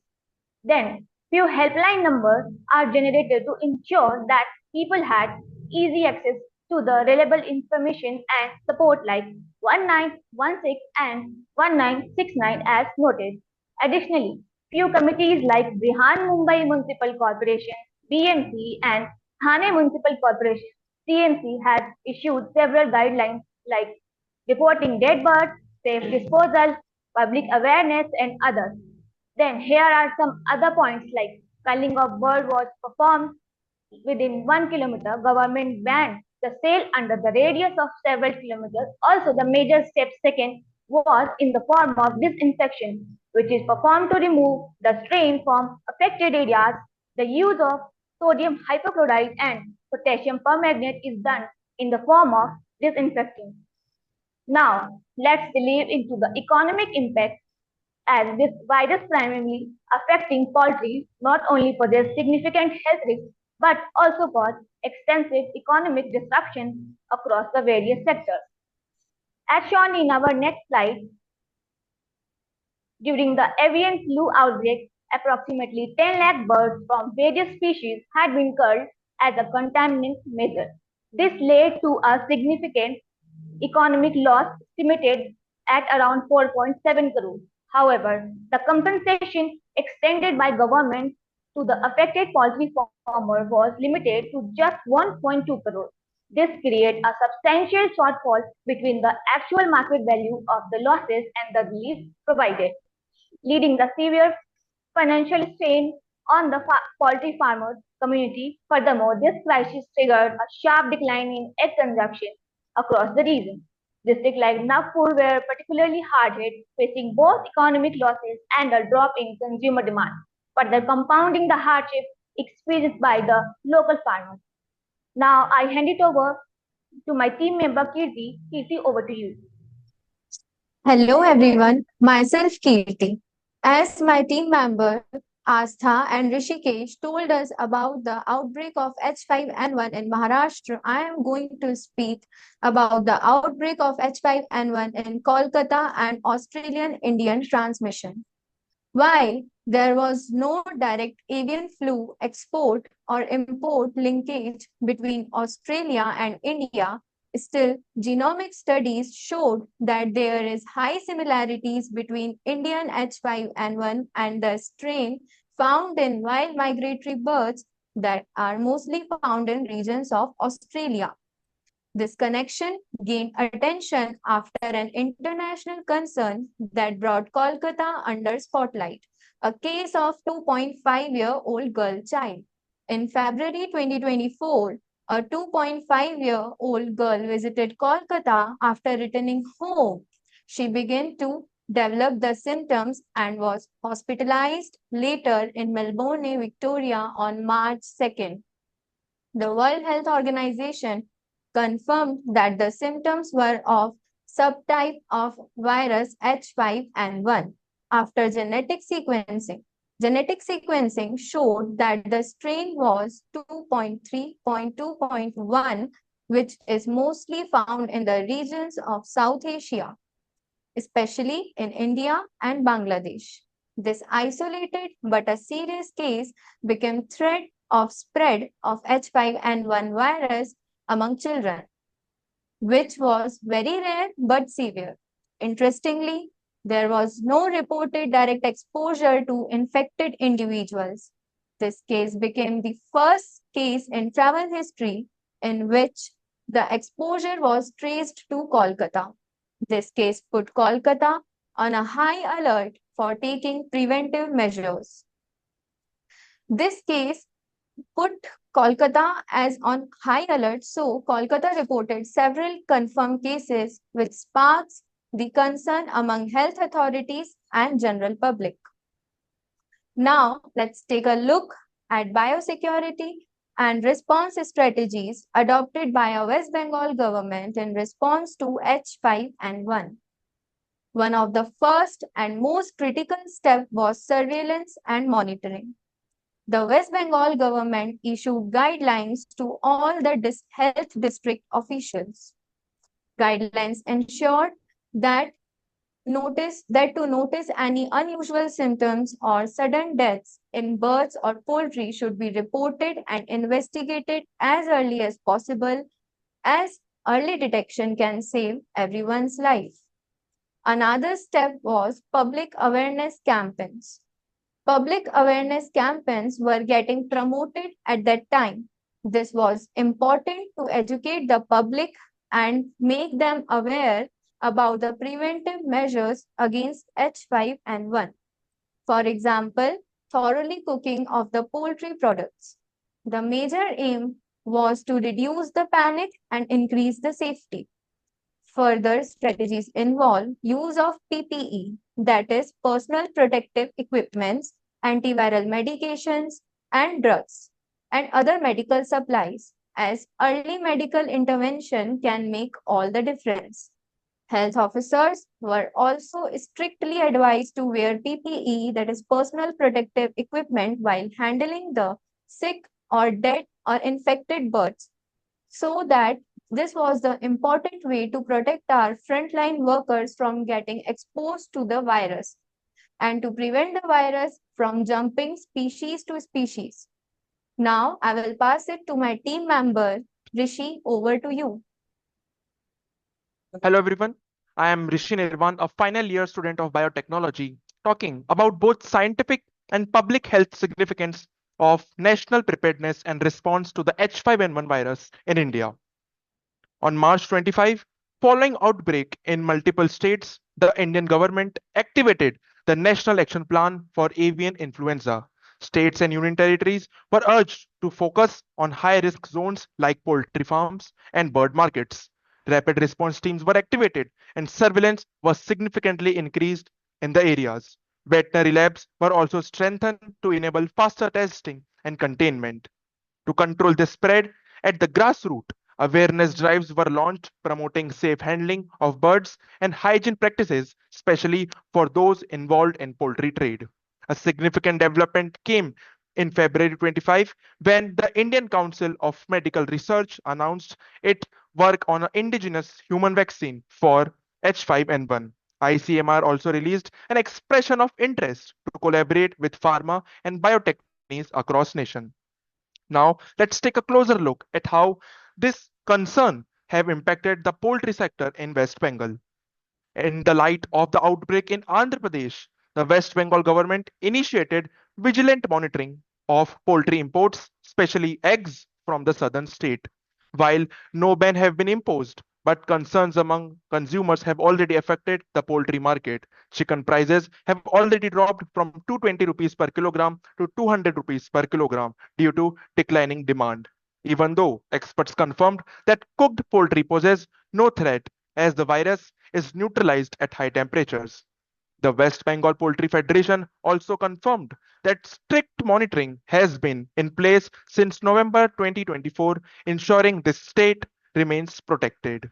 J: Then, few helpline numbers are generated to ensure that people had easy access to the reliable information and support like 1916 and 1969 as noted. Additionally, Few committees like Brihan Mumbai Municipal Corporation (BMC) and Thane Municipal Corporation (CMC) had issued several guidelines like reporting dead birds, safe disposal, public awareness, and others. Then here are some other points like culling of bird was performed within 1 kilometer. Government banned the sale under the radius of several kilometers. Also, the major step second was in the form of disinfection, which is performed to remove the strain from affected areas. The use of sodium hypochlorite and potassium permanganate is done in the form of disinfecting. Now, let's delve into the economic impact as this virus primarily affecting poultry not only for their significant health risks but also cause extensive economic disruption across the various sectors. As shown in our next slide, during the avian flu outbreak, approximately 10 lakh birds from various species had been culled as a containment measure. This led to a significant economic loss estimated at around 4.7 crores. However, the compensation extended by government to the affected poultry farmer was limited to just 1.2 crores. This created a substantial shortfall between the actual market value of the losses and the relief provided, leading the severe financial strain on the poultry farmers community. Furthermore, this crisis triggered a sharp decline in egg consumption across the region. Districts like Nagpur were particularly hard hit, facing both economic losses and a drop in consumer demand, further compounding the hardship experienced by the local farmers. Now I hand it over to my team member Kirti. Kirti, over to you.
H: Hello everyone, myself Kirti. As my team member Astha and Rishikesh told us about the outbreak of H5N1 in Maharashtra, I am going to speak about the outbreak of H5N1 in Kolkata and Australian Indian transmission. While there was no direct avian flu export or import linkage between Australia and India, still genomic studies showed that there is high similarities between Indian H5N1 and the strain found in wild migratory birds that are mostly found in regions of Australia. This connection gained attention after an international concern that brought Kolkata under spotlight, a case of 2.5-year-old girl child. In February 2024, a 2.5-year-old girl visited Kolkata after returning home. She began to develop the symptoms and was hospitalized later in Melbourne, Victoria on March 2nd. The World Health Organization confirmed that the symptoms were of subtype of virus H5N1 after genetic sequencing. Genetic sequencing showed that the strain was 2.3.2.1, which is mostly found in the regions of South Asia, especially in India and Bangladesh. This isolated but a serious case became threat of spread of H5N1 virus among children, which was very rare but severe. Interestingly, there was no reported direct exposure to infected individuals. This case became the first case in travel history in which the exposure was traced to Kolkata. This case put Kolkata on a high alert for taking preventive measures. This case put Kolkata as on high alert, so Kolkata reported several confirmed cases, which sparks the concern among health authorities and general public. Now, let's take a look at biosecurity and response strategies adopted by our West Bengal government in response to H5N1. One of the first and most critical steps was surveillance and monitoring. The West Bengal government issued guidelines to all the health district officials. Guidelines ensured that to notice any unusual symptoms or sudden deaths in birds or poultry should be reported and investigated as early as possible, as early detection can save everyone's life. Another step was public awareness campaigns. Public awareness campaigns were getting promoted at that time. This was important to educate the public and make them aware about the preventive measures against H5N1. For example, thoroughly cooking of the poultry products. The major aim was to reduce the panic and increase the safety. Further strategies involve use of PPE, that is personal protective equipments, antiviral medications and drugs, and other medical supplies, as early medical intervention can make all the difference. Health officers were also strictly advised to wear PPE, that is personal protective equipment, while handling the sick or dead or infected birds, so that this was the important way to protect our frontline workers from getting exposed to the virus and to prevent the virus from jumping species to species. Now I will pass it to my team member, Rishi, over to you.
I: Hello everyone. I am Rishi Nirvan, a final year student of biotechnology, talking about both scientific and public health significance of national preparedness and response to the H5N1 virus in India. On March 25, following outbreak in multiple states, the Indian government activated the National Action Plan for Avian Influenza. States and union territories were urged to focus on high-risk zones like poultry farms and bird markets. Rapid response teams were activated and surveillance was significantly increased in the areas. Veterinary labs were also strengthened to enable faster testing and containment. To control the spread at the grassroots, awareness drives were launched promoting safe handling of birds and hygiene practices, especially for those involved in poultry trade. A significant development came in February 25 when the Indian Council of Medical Research announced it work on an indigenous human vaccine for H5N1. ICMR also released an expression of interest to collaborate with pharma and biotech companies across nation. Now, let's take a closer look at how this concern have impacted the poultry sector in West Bengal. In the light of the outbreak in Andhra Pradesh, the West Bengal government initiated vigilant monitoring of poultry imports, especially eggs from the southern state. While no ban have been imposed, but concerns among consumers have already affected the poultry market. Chicken prices have already dropped from 220 rupees per kilogram to 200 rupees per kilogram due to declining demand. Even though experts confirmed that cooked poultry poses no threat as the virus is neutralized at high temperatures. The West Bengal Poultry Federation also confirmed that strict monitoring has been in place since November 2024, ensuring the state remains protected.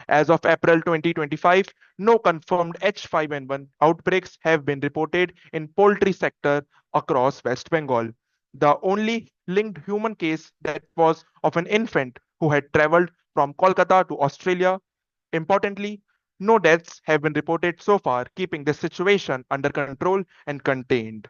I: As of April 2025, no confirmed H5N1 outbreaks have been reported in poultry sector across West Bengal. The only linked human case that was of an infant who had traveled from Kolkata to Australia. Importantly, no deaths have been reported so far, keeping the situation under control and contained.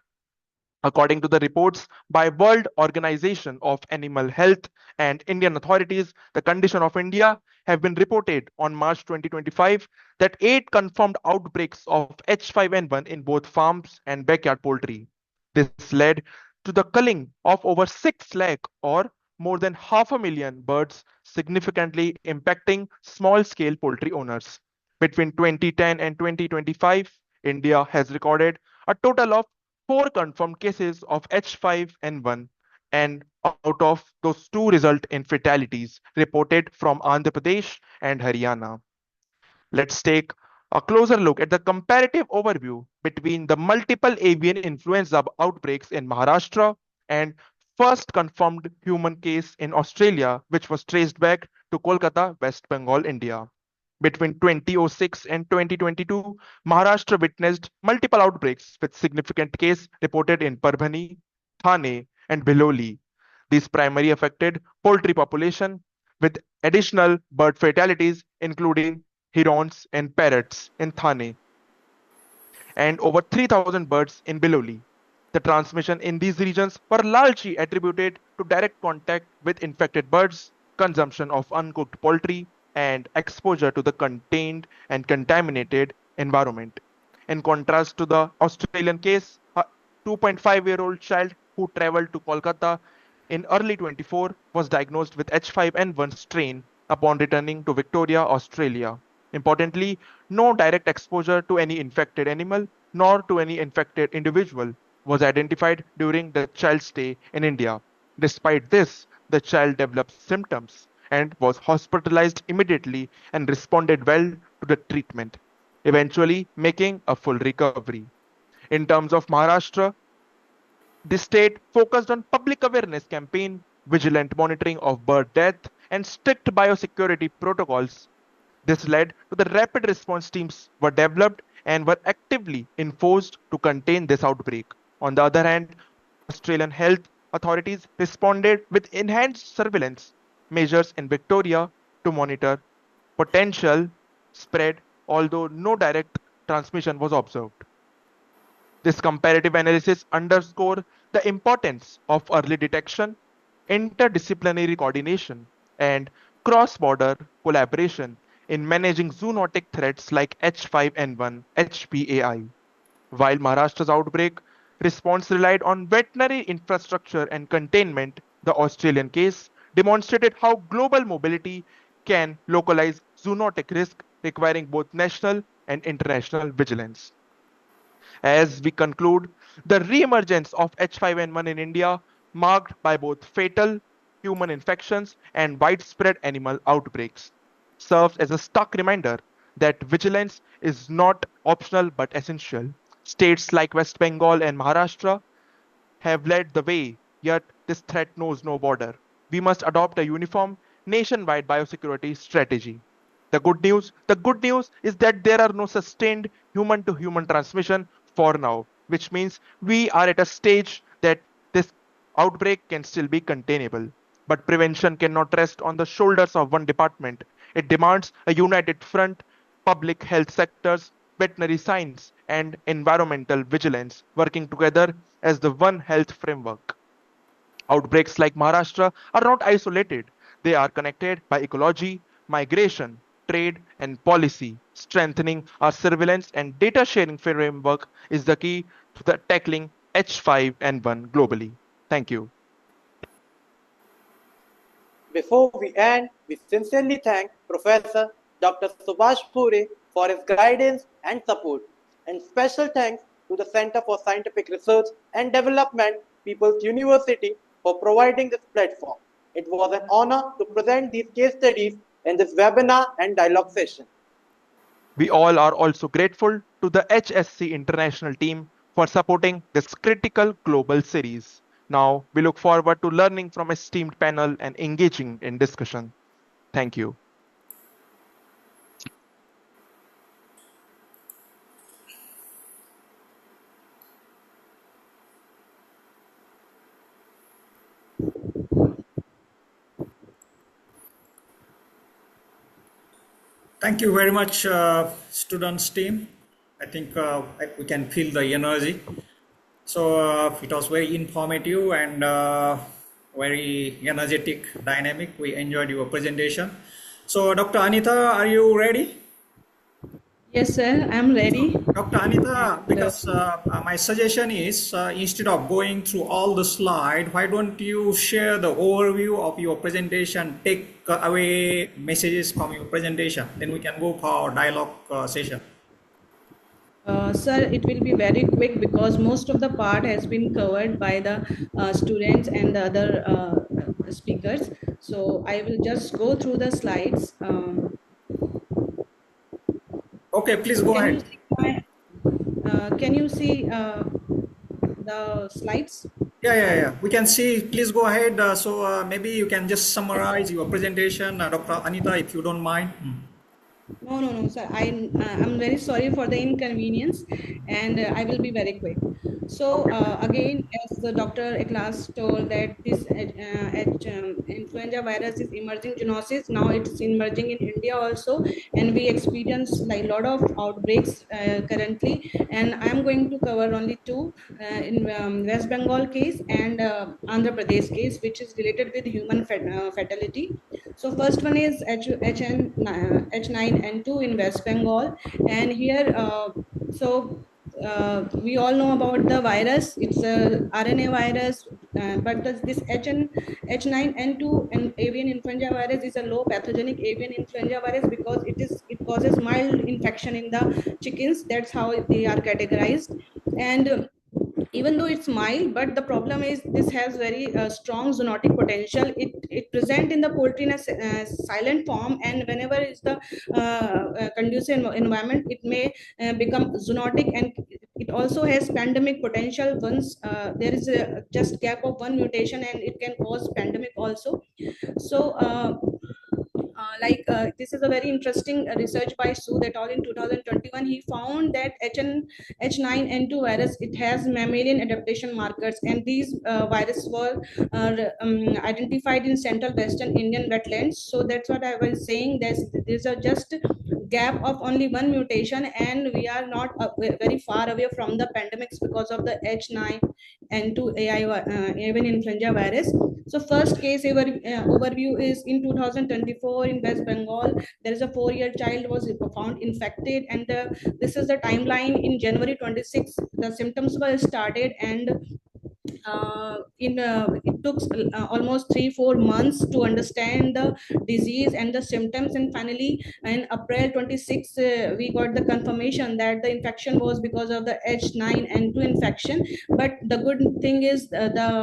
I: According to the reports by World Organization of Animal Health and Indian authorities, the condition of India have been reported on March 2025 that 8 confirmed outbreaks of H5N1 in both farms and backyard poultry. This led to the culling of over 6 lakh or more than half a million birds, significantly impacting small-scale poultry owners. Between 2010 and 2025, India has recorded a total of 4 confirmed cases of H5N1, and out of those 2 result in fatalities reported from Andhra Pradesh and Haryana. Let's take a closer look at the comparative overview between the multiple avian influenza outbreaks in Maharashtra and first confirmed human case in Australia, which was traced back to Kolkata, West Bengal, India. Between 2006 and 2022, Maharashtra witnessed multiple outbreaks with significant case reported in Parbhani, Thane, and Biloli. These primarily affected poultry population with additional bird fatalities, including herons and parrots in Thane, and over 3,000 birds in Biloli. The transmission in these regions were largely attributed to direct contact with infected birds, consumption of uncooked poultry, and exposure to the contained and contaminated environment. In contrast to the Australian case, 2.5-year-old child who traveled to Kolkata in early 24 was diagnosed with H5N1 strain upon returning to Victoria, Australia. Importantly, no direct exposure to any infected animal nor to any infected individual was identified during the child's stay in India. Despite this, the child developed symptoms and was hospitalized immediately and responded well to the treatment, eventually making a full recovery. In terms of Maharashtra, the state focused on public awareness campaign, vigilant monitoring of birth death, and strict biosecurity protocols. This led to the rapid response teams were developed and were actively enforced to contain this outbreak. On the other hand, Australian health authorities responded with enhanced surveillance measures in Victoria to monitor potential spread, although no direct transmission was observed. This comparative analysis underscores the importance of early detection, interdisciplinary coordination, and cross-border collaboration in managing zoonotic threats like H5N1, HPAI. While Maharashtra's outbreak response relied on veterinary infrastructure and containment, the Australian case demonstrated how global mobility can localize zoonotic risk, requiring both national and international vigilance. As we conclude, the re-emergence of H5N1 in India, marked by both fatal human infections and widespread animal outbreaks, serves as a stark reminder that vigilance is not optional but essential. States like West Bengal and Maharashtra have led the way, yet this threat knows no border. We must adopt a uniform nationwide biosecurity strategy. The good news is that there are no sustained human to human transmission for now, which means we are at a stage that this outbreak can still be containable. But prevention cannot rest on the shoulders of one department. It demands a united front, public health sectors, veterinary science, and environmental vigilance working together as the One Health framework. Outbreaks like Maharashtra are not isolated. They are connected by ecology, migration, trade, and policy. Strengthening our surveillance and data sharing framework is the key to the tackling H5N1 globally. Thank you.
G: Before we end, we sincerely thank Professor Dr. Subhash Bhore for his guidance and support. And special thanks to the Center for Scientific Research and Development, People's University, for providing this platform. It was an honor to present these case studies in this webinar and dialogue session.
I: We all are also grateful to the HSC International team for supporting this critical global series. Now, we look forward to learning from esteemed panel and engaging in discussion. Thank you.
B: Thank you very much, students team. I think we can feel the energy. So it was very informative and very energetic, dynamic. We enjoyed your presentation. So Dr. Anita, are you ready?
C: Yes, sir, I'm ready.
B: Dr. Anita, because my suggestion is instead of going through all the slide, why don't you share the overview of your presentation, take away messages from your presentation, then we can go for our dialogue session.
C: Sir, it will be very quick because most of the part has been covered by the students and the other speakers. So I will just go through the slides.
B: Okay, please go ahead.
C: Can you see the slides?
B: Yeah. We can see. Please go ahead. So maybe you can just summarize your presentation, Dr. Anita, if you don't mind.
C: No, sir. I'm very sorry for the inconvenience, and I will be very quick. So again, as the Dr. Eklas told that this influenza virus is emerging zoonosis. Now it's emerging in India also, and we experience like a lot of outbreaks currently. And I'm going to cover only two in West Bengal case and Andhra Pradesh case, which is related with human fatality. So first one is H9N2 in West Bengal, and here we all know about the virus. It's a RNA virus, but this H9N2 and avian influenza virus is a low pathogenic avian influenza virus because it causes mild infection in the chickens. That's how they are categorized. And even though it's mild, but the problem is this has very strong zoonotic potential. It present in the poultry in a silent form, and whenever is the conducive environment, it may become zoonotic, and it also has pandemic potential once there is a just gap of one mutation, and it can cause pandemic also. So this is a very interesting research by Sood et al. In 2021. He found that H9N2 virus, it has mammalian adaptation markers, and these viruses were identified in central western Indian wetlands. So that's what I was saying. There's a just gap of only one mutation, and we are not very far away from the pandemics because of the H9N2 avian influenza virus. So first case overview is in 2024 in West Bengal. There is a 4-year child was found infected, and this is the timeline. In January 26, the symptoms were started, and it took almost 3-4 months to understand the disease and the symptoms, and finally in April 26 we got the confirmation that the infection was because of the H9N2 infection. But the good thing is the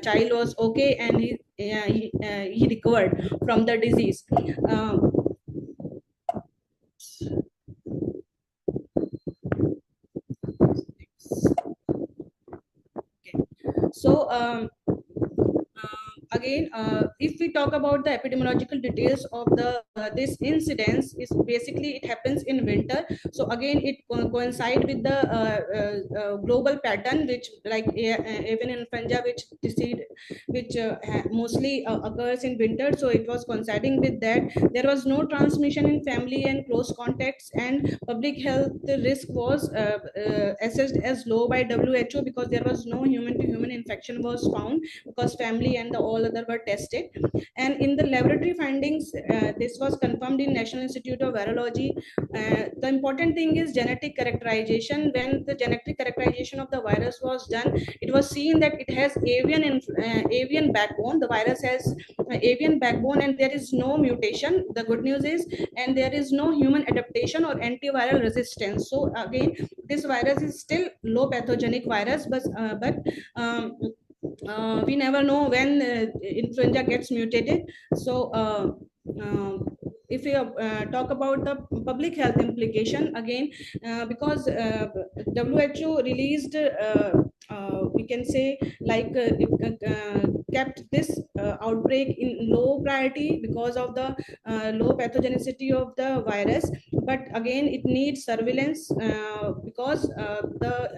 C: child was okay, and he recovered from the disease. So again, if we talk about the epidemiological details of the this incidence, is basically it happens in winter. So again, it coincide with the global pattern, which like avian influenza, which mostly occurs in winter. So it was coinciding with that. There was no transmission in family and close contacts, and public health risk was assessed as low by WHO because there was no human to human infection was found, because family and all other were tested. And in the laboratory findings, this was confirmed in National Institute of Virology. The important thing is genetic characterization. When the genetic characterization of the virus was done, it was seen that it has avian backbone. The virus has avian backbone, and there is no mutation. The good news is, and there is no human adaptation or antiviral resistance. So again, this virus is still low pathogenic virus, but we never know when influenza gets mutated. So if we talk about the public health implication again, because WHO released we can say like kept this outbreak in low priority because of the low pathogenicity of the virus. But again, it needs surveillance because the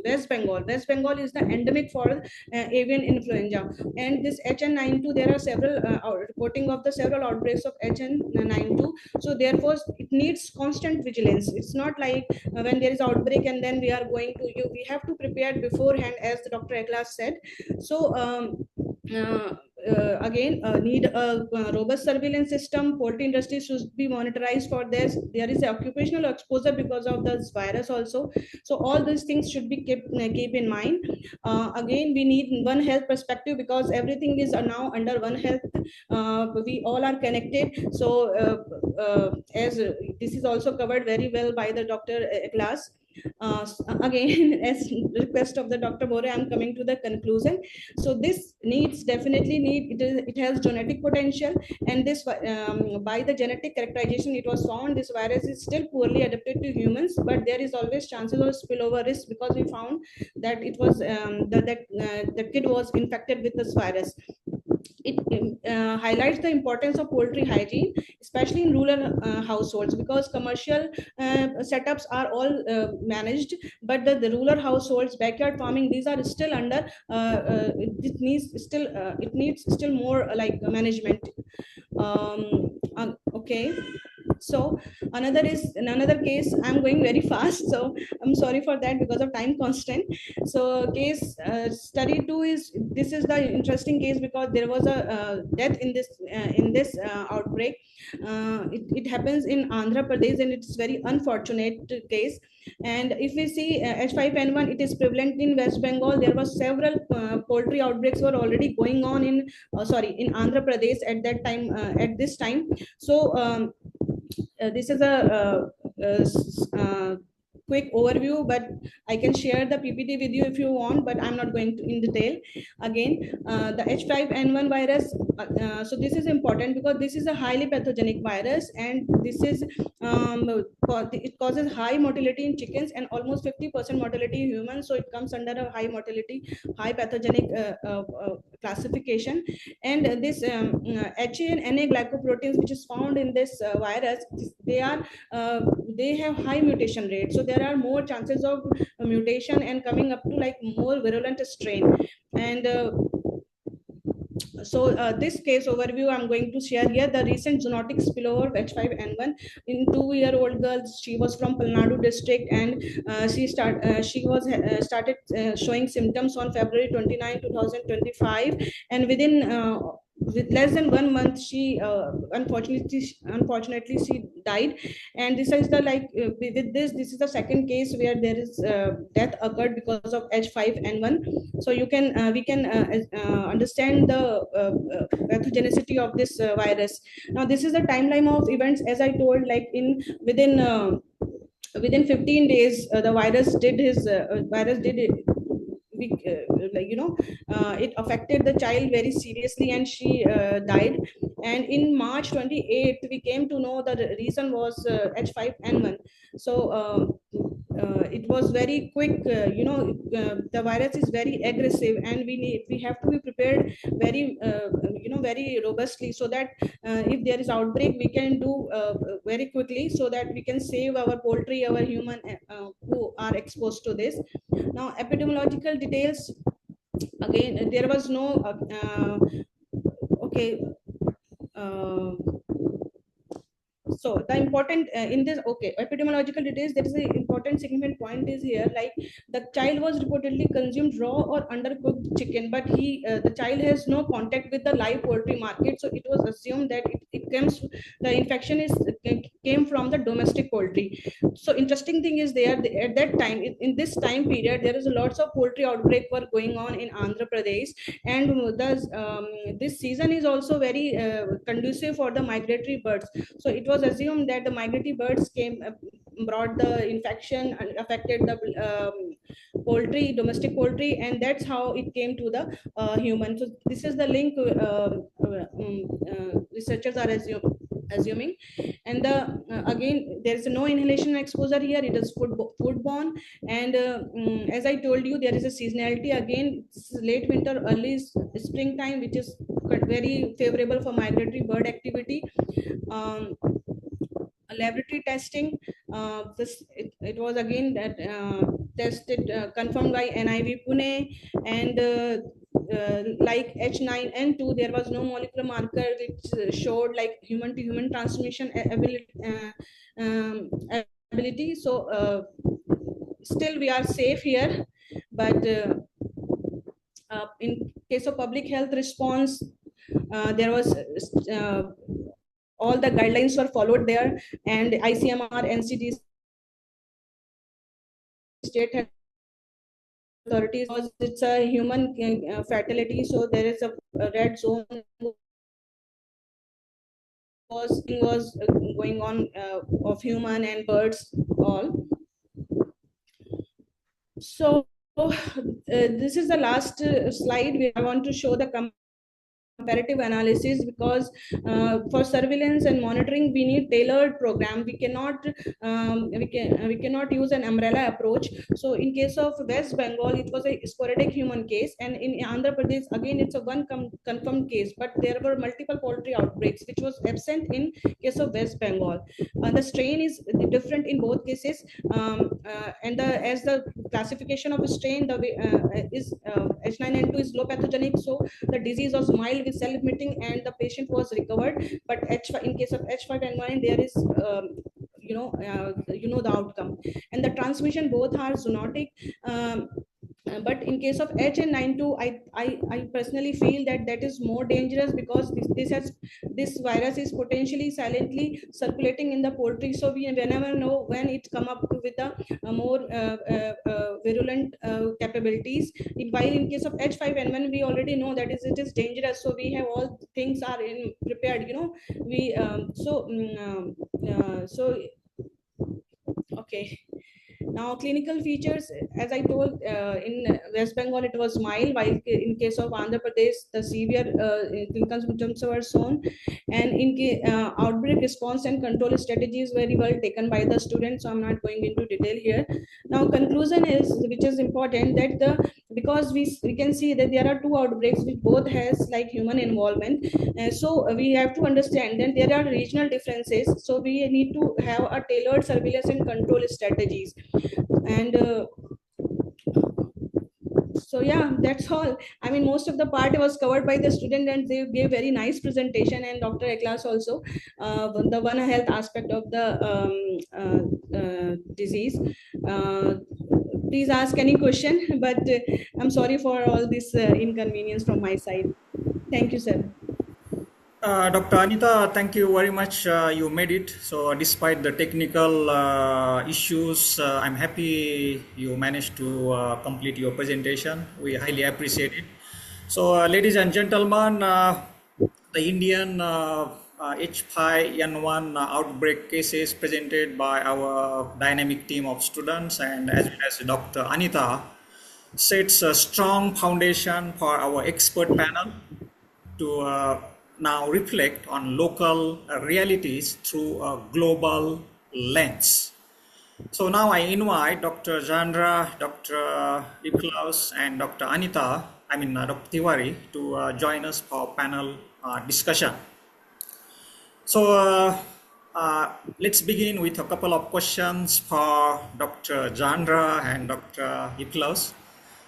C: West Bengal is the endemic for avian influenza, and this HN92, there are several reporting of the several outbreaks of HN92. So therefore it needs constant vigilance. It's not like when there is outbreak and then we are going to we have to prepare beforehand, as the Dr. Eklas said. So again, need a robust surveillance system. Poultry industry should be monitorized for this. There is occupational exposure because of this virus also. So all these things should be keep in mind. Again, we need one health perspective because everything is now under one health. We all are connected. So as this is also covered very well by the Dr. Eklas. Again, as request of the Dr. Bhore, I'm coming to the conclusion. So this definitely need it has genetic potential, and this by the genetic characterization it was found this virus is still poorly adapted to humans, but there is always chances of spillover risk because we found that it was the kid was infected with this virus. It highlights the importance of poultry hygiene, especially in rural households, because commercial setups are all managed, but the rural households, backyard farming, these are still under it needs still more like management. Okay. So another case. I'm going very fast, so I'm sorry for that because of time constraint. So case study 2 is, this is the interesting case because there was a death in this outbreak. It happens in Andhra Pradesh, and it's very unfortunate case. And if we see H5N1, it is prevalent in West Bengal. There was several poultry outbreaks were already going on in in Andhra Pradesh at that time, at this time. So this is a quick overview, but I can share the PPT with you if you want, but I'm not going to in detail. Again, the H5N1 virus, so this is important because this is a highly pathogenic virus, and this is it causes high mortality in chickens and almost 50% mortality in humans. So it comes under a high mortality, high pathogenic classification. And this HANA glycoproteins, which is found in this virus, they have high mutation rate. So there are more chances of mutation and coming up to like more virulent strain. And this case overview I'm going to share here. The recent zoonotic spillover of H5N1 in 2-year-old girl. She was from Palnadu district, and she was started showing symptoms on February 29, 2025, and with less than 1 month, she unfortunately she died. And this is the with this is the second case where there is death occurred because of H5N1. So you can we can understand the pathogenicity of this virus. Now this is the timeline of events, as I told, like within 15 days the virus did it affected the child very seriously, and she died. And in March 28th, we came to know the reason was H5N1. So it was very quick. The virus is very aggressive, and we have to be prepared very very robustly, so that if there is outbreak, we can do very quickly, so that we can save our poultry, our human who are exposed to this. Now epidemiological details. Again, there was no okay. So the important in this epidemiological details, there is an important significant point is here, like the child was reportedly consumed raw or undercooked chicken, but the child has no contact with the live poultry market, so it was assumed that the infection came from the domestic poultry. So interesting thing is there, at that time, in this time period, there is lots of poultry outbreak were going on in Andhra Pradesh, and thus this season is also very conducive for the migratory birds. So it was assumed that the migratory birds brought the infection and affected the poultry, domestic poultry, and that's how it came to the human. So this is the link researchers are assuming. And again, there is no inhalation exposure here. It is foodborne. And as I told you, there is a seasonality. Again, late winter, early springtime, which is very favorable for migratory bird activity. Laboratory testing, it was again that tested, confirmed by NIV Pune, and like H9N2, there was no molecular marker which showed like human to human transmission ability. So still we are safe here, but in case of public health response, there was all the guidelines were followed there, and ICMR, NCD, state health authorities, because it's a human fatality, so there is a red zone was going on of human and birds all. So this is the last slide where I want to show the comparative analysis, because for surveillance and monitoring we need tailored program. We cannot use an umbrella approach. So in case of West Bengal, it was a sporadic human case, and in Andhra Pradesh, again, it's a one confirmed case, but there were multiple poultry outbreaks which was absent in case of West Bengal. The strain is different in both cases, and as the classification of a strain, the way is H9N2 is low pathogenic, so the disease was mild is self-limiting and the patient was recovered. But in case of H5N1, there is the outcome, and the transmission both are zoonotic. But in case of HN92, I personally feel that that is more dangerous, because this virus is potentially silently circulating in the poultry, so we never know when it come up with a more virulent capabilities. While in case of H5N1, we already know that it is dangerous, so we have all things are in prepared, we so okay. Now, clinical features, as I told, in West Bengal it was mild, while in case of Andhra Pradesh the severe clinical symptoms were shown, and outbreak response and control strategies very well taken by the students. So I'm not going into detail here. Now, conclusion is, which is important, that because we can see that there are two outbreaks which both has like human involvement, so we have to understand that there are regional differences. So we need to have a tailored surveillance and control strategies. And so yeah, that's all. I mean, most of the part was covered by the student, and they gave very nice presentation, and Dr. Eklas also, the one health aspect of the disease. Please ask any question, but I'm sorry for all this inconvenience from my side. Thank you, sir.
B: Dr. Anita, thank you very much. You made it. So, despite the technical issues, I'm happy you managed to complete your presentation. We highly appreciate it. So, ladies and gentlemen, the Indian H5N1 outbreak cases presented by our dynamic team of students, and as well as Dr. Anita, sets a strong foundation for our expert panel to now reflect on local realities through a global lens. So now I invite Dr. Jandra, Dr. Niklaus, and Dr. Anita, Dr. Tiwari, to join us for panel discussion. So let's begin with a couple of questions for Dr. Jandra and Dr. Niklaus.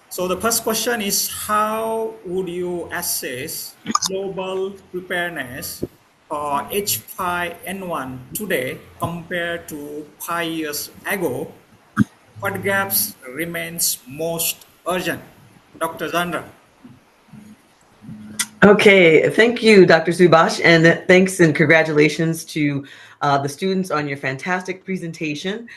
B: So the first question is, how would you assess global preparedness for H5N1 today compared to 5 years ago? What gaps remains most urgent? Dr. Zandra.
A: Okay, thank you, Dr. Subhash, and thanks and congratulations to the students on your fantastic presentation.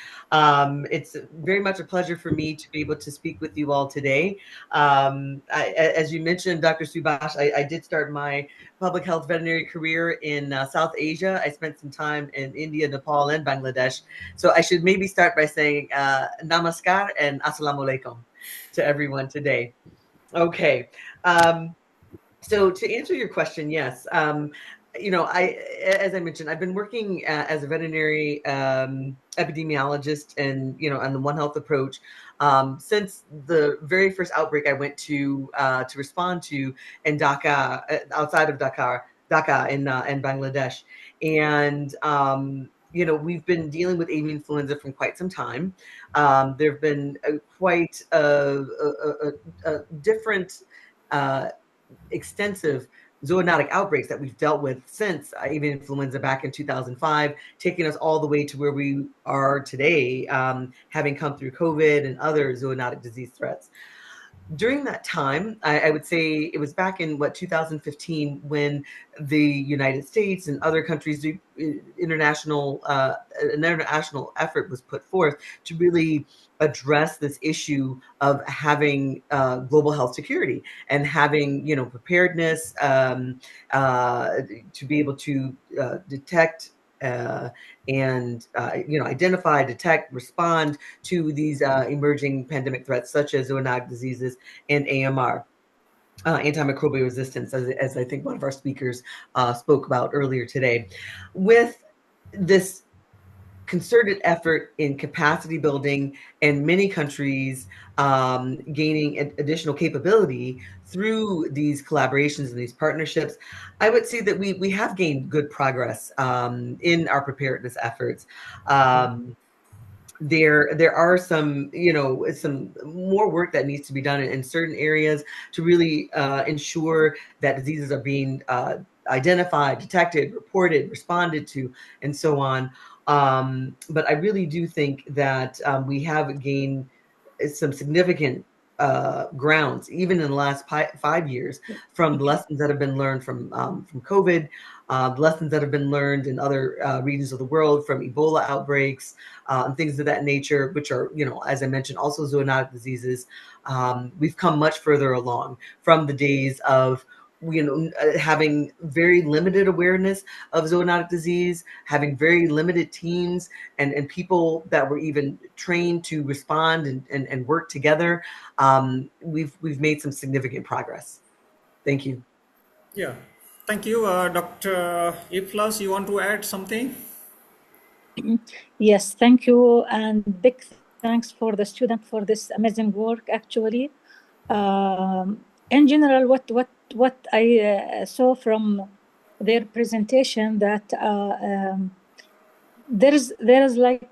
A: It's very much a pleasure for me to be able to speak with you all today. As you mentioned, Dr. Subhash, I did start my public health veterinary career in South Asia. I spent some time in India, Nepal, and Bangladesh. So I should maybe start by saying namaskar and assalamu alaikum to everyone today. Okay. So to answer your question, yes. As I mentioned, I've been working as a veterinary epidemiologist and, on the One Health approach since the very first outbreak I went to respond to in Dhaka, outside of Dhaka in Bangladesh. And, we've been dealing with avian influenza from quite some time. There have been quite different extensive zoonotic outbreaks that we've dealt with since avian influenza back in 2005, taking us all the way to where we are today, having come through COVID and other zoonotic disease threats. During that time, I would say it was back in 2015 when the United States and other countries, an international effort was put forth to really address this issue of having global health security and having preparedness to be able to detect and identify, detect, respond to these emerging pandemic threats such as zoonotic diseases and AMR. Antimicrobial resistance, as I think one of our speakers spoke about earlier today. With this concerted effort in capacity building and many countries gaining additional capability through these collaborations and these partnerships, I would say that we have gained good progress in our preparedness efforts. there are some, some more work that needs to be done in certain areas to really ensure that diseases are being identified, detected, reported, responded to, and so on. But I really do think that we have gained some significant grounds, even in the last 5 years, from the lessons that have been learned from COVID, lessons that have been learned in other regions of the world from Ebola outbreaks, and things of that nature, which are, as I mentioned, also zoonotic diseases. We've come much further along from the days of having very limited awareness of zoonotic disease, having very limited teams and people that were even trained to respond and work together. We've made some significant progress. Thank you.
B: Yeah, thank you, Dr. Iflas. You want to add something?
F: Yes, thank you, and big thanks for the student for this amazing work. Actually, in general, what I saw from their presentation, that there is like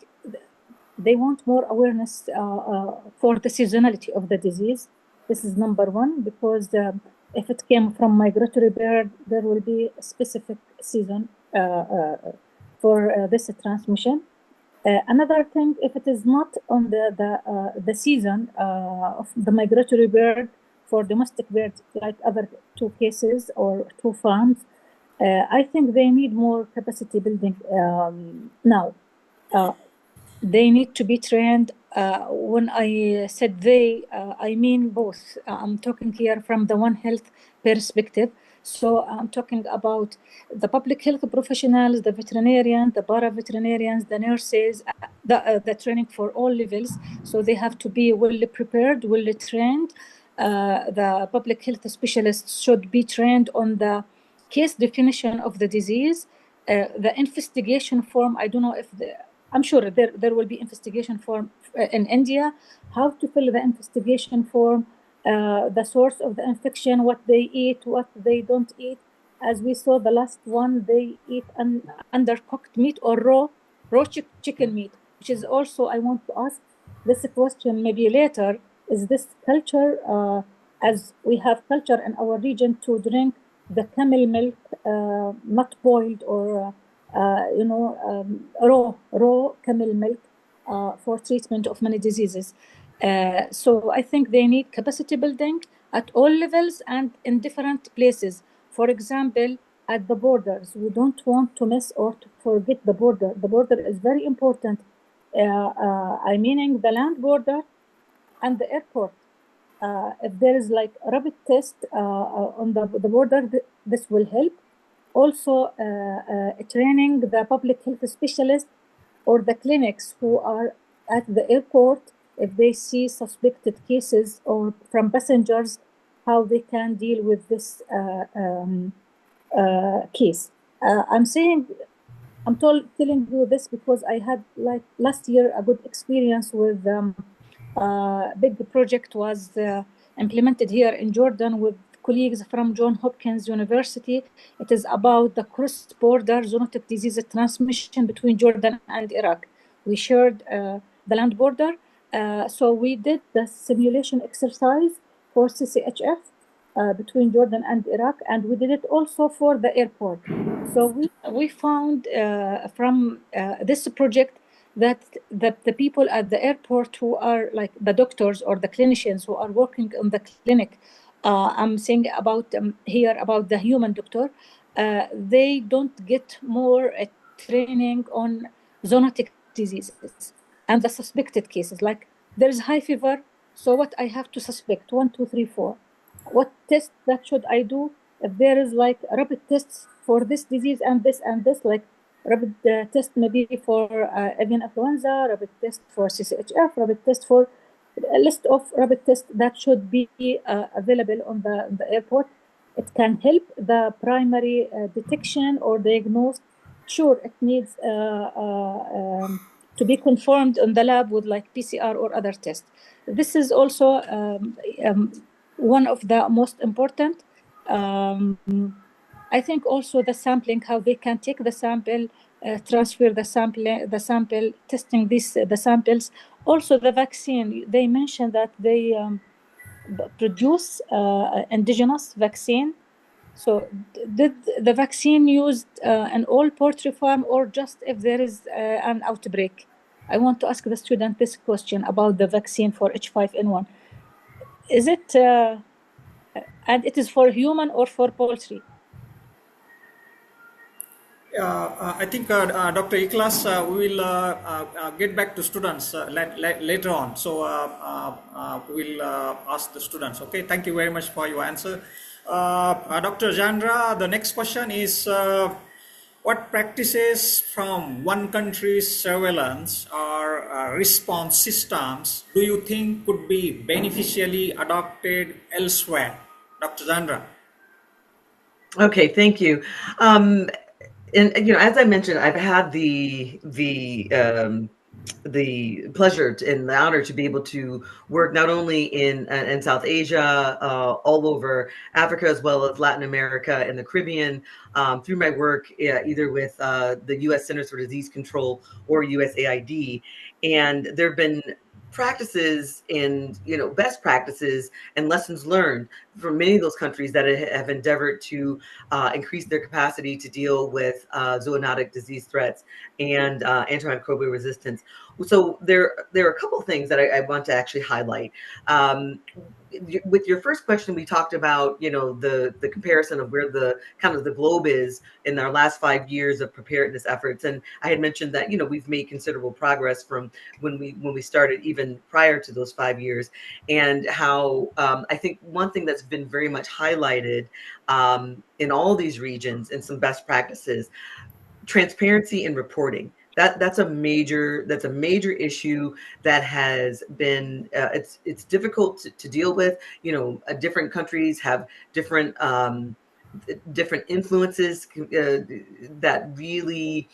F: they want more awareness for the seasonality of the disease. This is number one, because if it came from migratory bird, there will be a specific season for this transmission. Another thing, if it is not on the season of the migratory bird, for domestic birds, like other two cases or two farms, I think they need more capacity building now. They need to be trained. When I said they, I mean both. I'm talking here from the One Health perspective. So I'm talking about the public health professionals, the veterinarians, the para-veterinarians, the nurses, the training for all levels. So they have to be well prepared, well trained. The public health specialists should be trained on the case definition of the disease, the investigation form. I don't know if I'm sure there will be investigation form in India, how to fill the investigation form, the source of the infection, what they eat, what they don't eat. As we saw the last one, they eat undercooked meat or raw chicken meat, which is also, I want to ask this question maybe later, is this culture, as we have culture in our region to drink the camel milk, not boiled or raw camel milk for treatment of many diseases. So I think they need capacity building at all levels and in different places. For example, at the borders, we don't want to miss or to forget the border. The border is very important. I meaning the land border and the airport. If there is like a rapid test on the border, this will help. Also, training the public health specialists or the clinics who are at the airport, if they see suspected cases or from passengers, how they can deal with this case. I'm telling you this because I had like last year a good experience with big project was implemented here in Jordan with colleagues from Johns Hopkins University. It is about the cross-border zoonotic disease transmission between Jordan and Iraq. We shared the land border, so we did the simulation exercise for CCHF between Jordan and Iraq, and we did it also for the airport. So we found from this project that the people at the airport who are like the doctors or the clinicians who are working in the clinic, I'm saying about here about the human doctor, they don't get more training on zoonotic diseases and the suspected cases. Like there's high fever, so what I have to suspect, 1, 2, 3, 4. What test that should I do? If there is like rapid tests for this disease and this, like rapid test maybe for avian influenza, rapid test for CCHF, rapid test for a list of rapid tests that should be available on the airport. It can help the primary detection or diagnosis. Sure, it needs to be confirmed in the lab with like PCR or other tests. This is also one of the most important. I think also the sampling, how they can take the sample transfer the sample, testing the samples. Also, the vaccine, they mentioned that they produce indigenous vaccine. So did the vaccine used in all poultry farm or just if there is an outbreak? I want to ask the student this question about the vaccine for H5N1. Is it, and it is for human or for poultry?
B: I think Dr. Ikhlas, we will get back to students later on. So we'll ask the students. Okay, thank you very much for your answer. Dr. Jandra, the next question is, what practices from one country's surveillance or response systems do you think could be beneficially adopted elsewhere? Dr. Jandra.
A: Okay, thank you. And as I mentioned, I've had the pleasure and the honor to be able to work not only in South Asia, all over Africa, as well as Latin America and the Caribbean, through my work either with the U.S. Centers for Disease Control or USAID. And there have been practices and best practices and lessons learned from many of those countries that have endeavored to increase their capacity to deal with zoonotic disease threats and antimicrobial resistance. So there are a couple of things that I want to actually highlight. With your first question, we talked about the comparison of where the globe is in our last 5 years of preparedness efforts, and I had mentioned that we've made considerable progress from when we started even prior to those 5 years, and how I think one thing that's been very much highlighted in all these regions and some best practices, transparency in reporting. That's a major issue that has been it's difficult to deal with. Different countries have different influences that really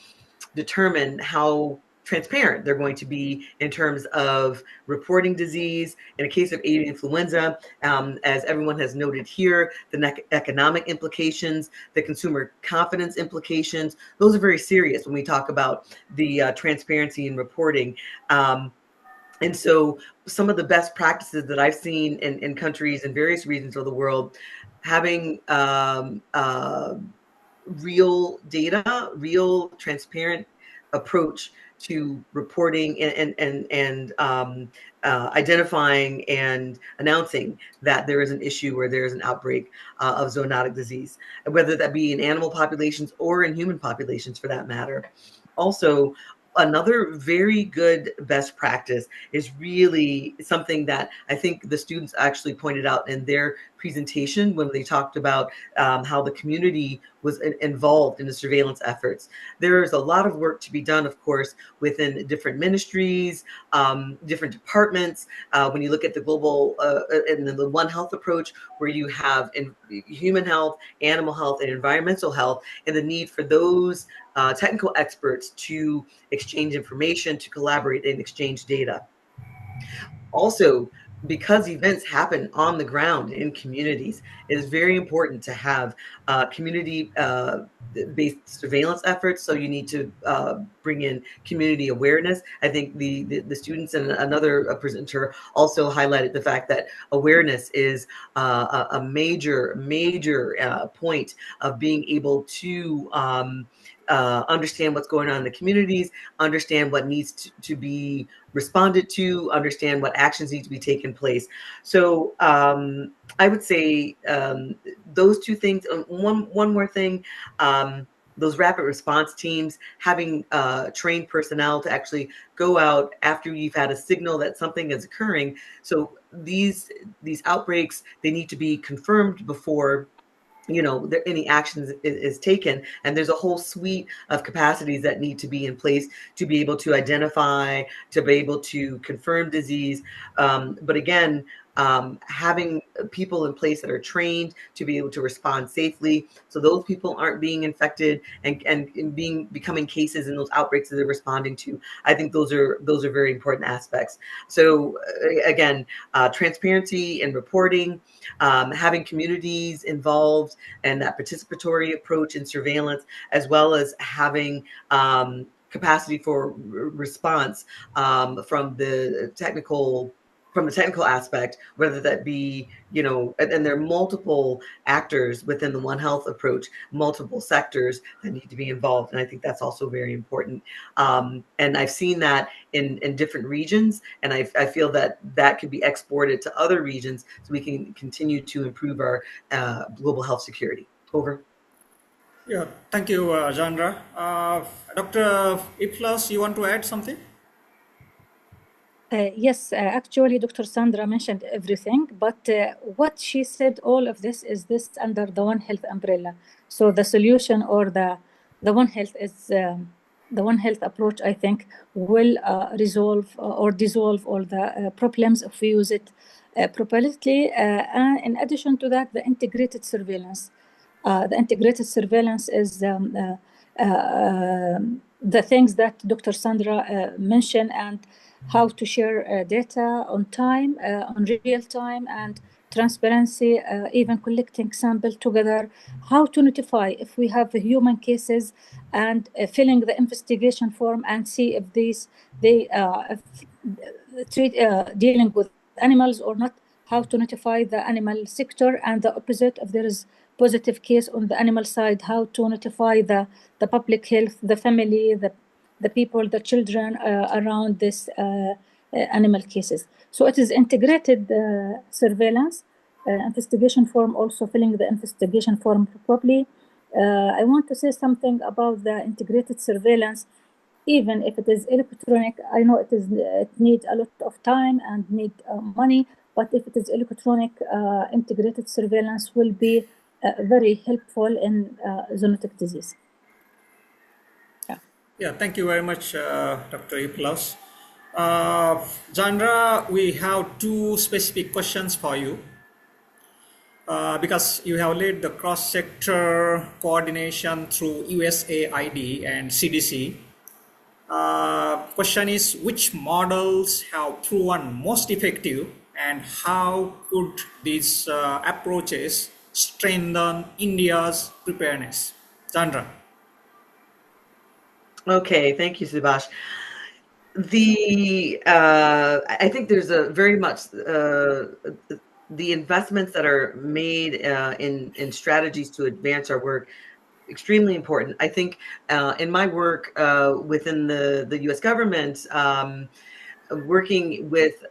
A: determine how transparent they're going to be in terms of reporting disease. In a case of avian influenza, as everyone has noted here, the economic implications, the consumer confidence implications, those are very serious when we talk about the transparency in reporting. And so some of the best practices that I've seen in countries in various regions of the world, having real data, real transparent approach to reporting and identifying and announcing that there is an issue or there is an outbreak of zoonotic disease, whether that be in animal populations or in human populations for that matter. Also, another very good best practice is really something that I think the students actually pointed out in their presentation when they talked about how the community was involved in the surveillance efforts. There's a lot of work to be done, of course, within different ministries, different departments. When you look at the global and the One Health approach, where you have in human health, animal health, and environmental health, and the need for those technical experts to exchange information, to collaborate and exchange data. Also, because events happen on the ground in communities, it is very important to have community-based surveillance efforts. So you need to bring in community awareness. I think the students and another presenter also highlighted the fact that awareness is a major point of being able to understand what's going on in the communities, understand what needs to be responded to, understand what actions need to be taken place. So I would say those two things. One more thing, those rapid response teams, having trained personnel to actually go out after you've had a signal that something is occurring. So these outbreaks, they need to be confirmed before any actions is taken, and there's a whole suite of capacities that need to be in place to be able to identify, to be able to confirm disease. But again, having people in place that are trained to be able to respond safely, so those people aren't being infected and becoming cases in those outbreaks that they're responding to. I think those are very important aspects. So again, transparency and reporting, having communities involved and that participatory approach and surveillance, as well as having capacity for response from the technical aspect, whether that be, and there are multiple actors within the One Health approach, multiple sectors that need to be involved. And I think that's also very important. And I've seen that in different regions, and I feel that could be exported to other regions so we can continue to improve our global health security. Over.
B: Yeah, thank you, Jandra. Dr. Iplas, you want to add something?
F: Yes, actually, Dr. Sandra mentioned everything, but what she said, all of this is this under the One Health umbrella. So the solution or the One Health is the One Health approach, I think, will resolve or dissolve all the problems if we use it properly. And in addition to that, the integrated surveillance. The integrated surveillance is the things that Dr. Sandra mentioned, and how to share data on time, on real time, and transparency, even collecting sample together, how to notify if we have human cases, and filling the investigation form and see if dealing with animals or not, how to notify the animal sector, and the opposite, if there is positive case on the animal side, how to notify the public health, the family, the people, the children around this animal cases. So it is integrated surveillance, investigation form, also filling the investigation form properly. I want to say something about the integrated surveillance. Even if it is electronic, I know it needs a lot of time and need money, but if it is electronic, integrated surveillance will be very helpful in zoonotic disease.
B: Yeah, thank you very much, Dr. Iplas. Jandra, we have two specific questions for you. Because you have led the cross-sector coordination through USAID and CDC. Question is, which models have proven most effective, and how could these approaches strengthen India's preparedness? Chandra.
A: Okay, thank you, Subhash. I think there's a very much the investments that are made in strategies to advance our work, extremely important. I think in my work within the U.S. government, working with,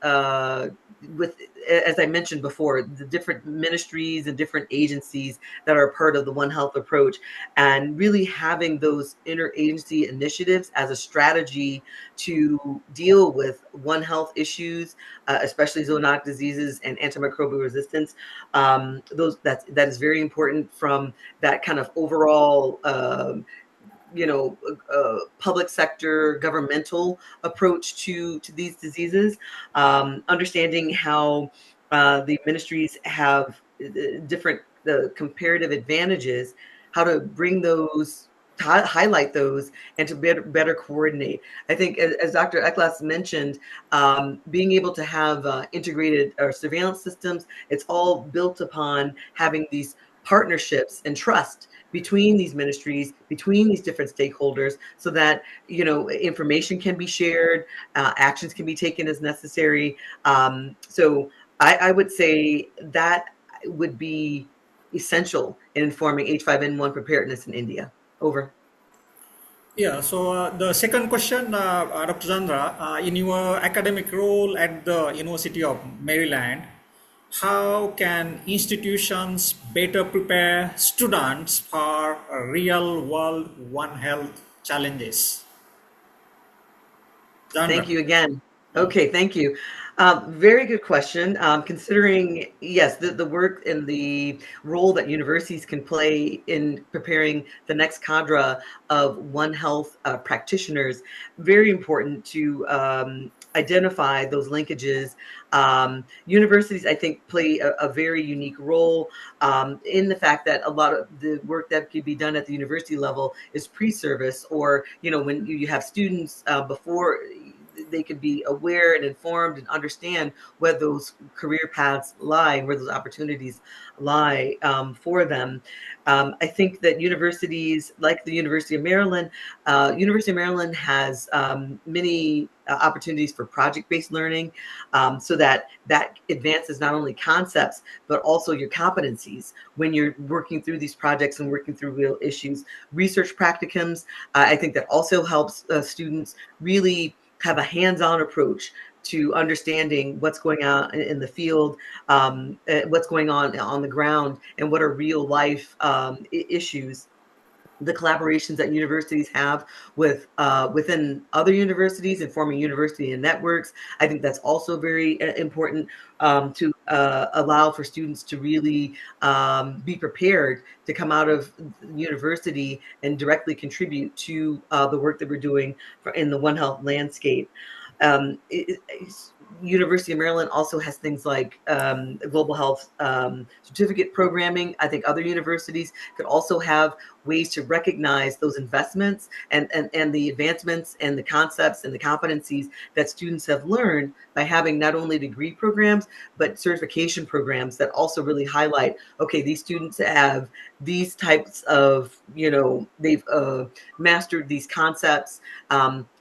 A: as I mentioned before, the different ministries and different agencies that are part of the One Health approach, and really having those interagency initiatives as a strategy to deal with One Health issues, especially zoonotic diseases and antimicrobial resistance. That is very important from that kind of overall public sector governmental approach to these diseases, understanding how the ministries have different comparative advantages, how to bring those, to highlight those, and to better coordinate. I think, as Dr. Eklas mentioned, being able to have integrated surveillance systems, it's all built upon having these partnerships and trust between these ministries, between these different stakeholders, so that information can be shared, actions can be taken as necessary. So I would say that would be essential in informing H5N1 preparedness in India. Over.
B: Yeah, so the second question, Dr. Chandra, in your academic role at the University of Maryland, how can institutions better prepare students for real-world One Health challenges? Chandra.
A: Thank you again. Okay, thank you. Very good question. Considering, yes, the work and the role that universities can play in preparing the next cadre of One Health practitioners, very important to identify those linkages. Universities, I think, play a very unique role in the fact that a lot of the work that could be done at the university level is pre-service, or when you have students before they could be aware and informed and understand where those career paths lie and where those opportunities lie for them. I think that universities like the University of Maryland has many opportunities for project-based learning, so that advances not only concepts but also your competencies when you're working through these projects and working through real issues. Research practicums, I think that also helps students really have a hands-on approach to understanding what's going on in the field, what's going on the ground, and what are real life issues. The collaborations that universities have with within other universities and forming university and networks, I think that's also very important to allow for students to really be prepared to come out of university and directly contribute to the work that we're doing in the One Health landscape. University of Maryland also has things like global health certificate programming. I think other universities could also have ways to recognize those investments and the advancements and the concepts and the competencies that students have learned by having not only degree programs, but certification programs that also really highlight, okay, these students have these types of, they've mastered these concepts,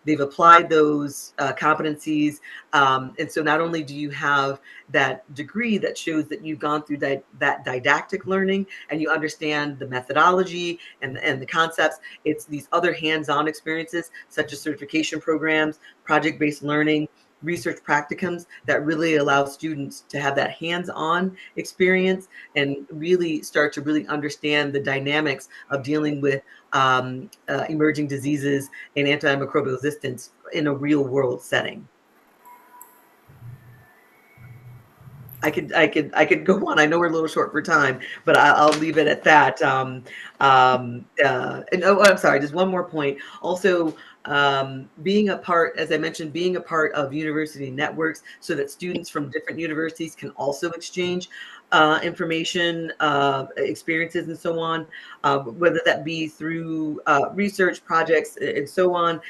A: they've applied those competencies. And so not only do you have that degree that shows that you've gone through that didactic learning and you understand the methodology and the concepts, it's these other hands-on experiences such as certification programs, project-based learning, research practicums that really allow students to have that hands-on experience and really start to really understand the dynamics of dealing with emerging diseases and antimicrobial resistance in a real world setting. I could go on. I know we're a little short for time, but I'll leave it at that. And I'm sorry, just one more point. Also, being a part, as I mentioned, being a part of university networks so that students from different universities can also exchange information, experiences, and so on, whether that be through research projects and so on.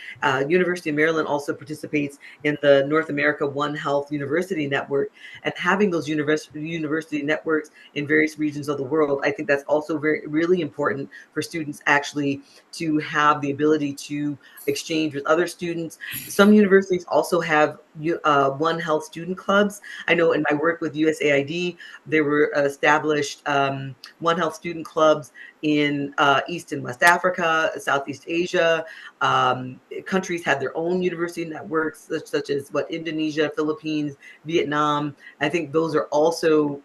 A: University of Maryland also participates in the North America One Health University Network, and having those university networks in various regions of the world, I think that's also really important for students actually to have the ability to exchange with other students. Some universities also have One Health student clubs. I know in my work with USAID, there were established One Health student clubs in East and West Africa, Southeast Asia. Countries had their own university networks, such as Indonesia, Philippines, Vietnam. I think those are also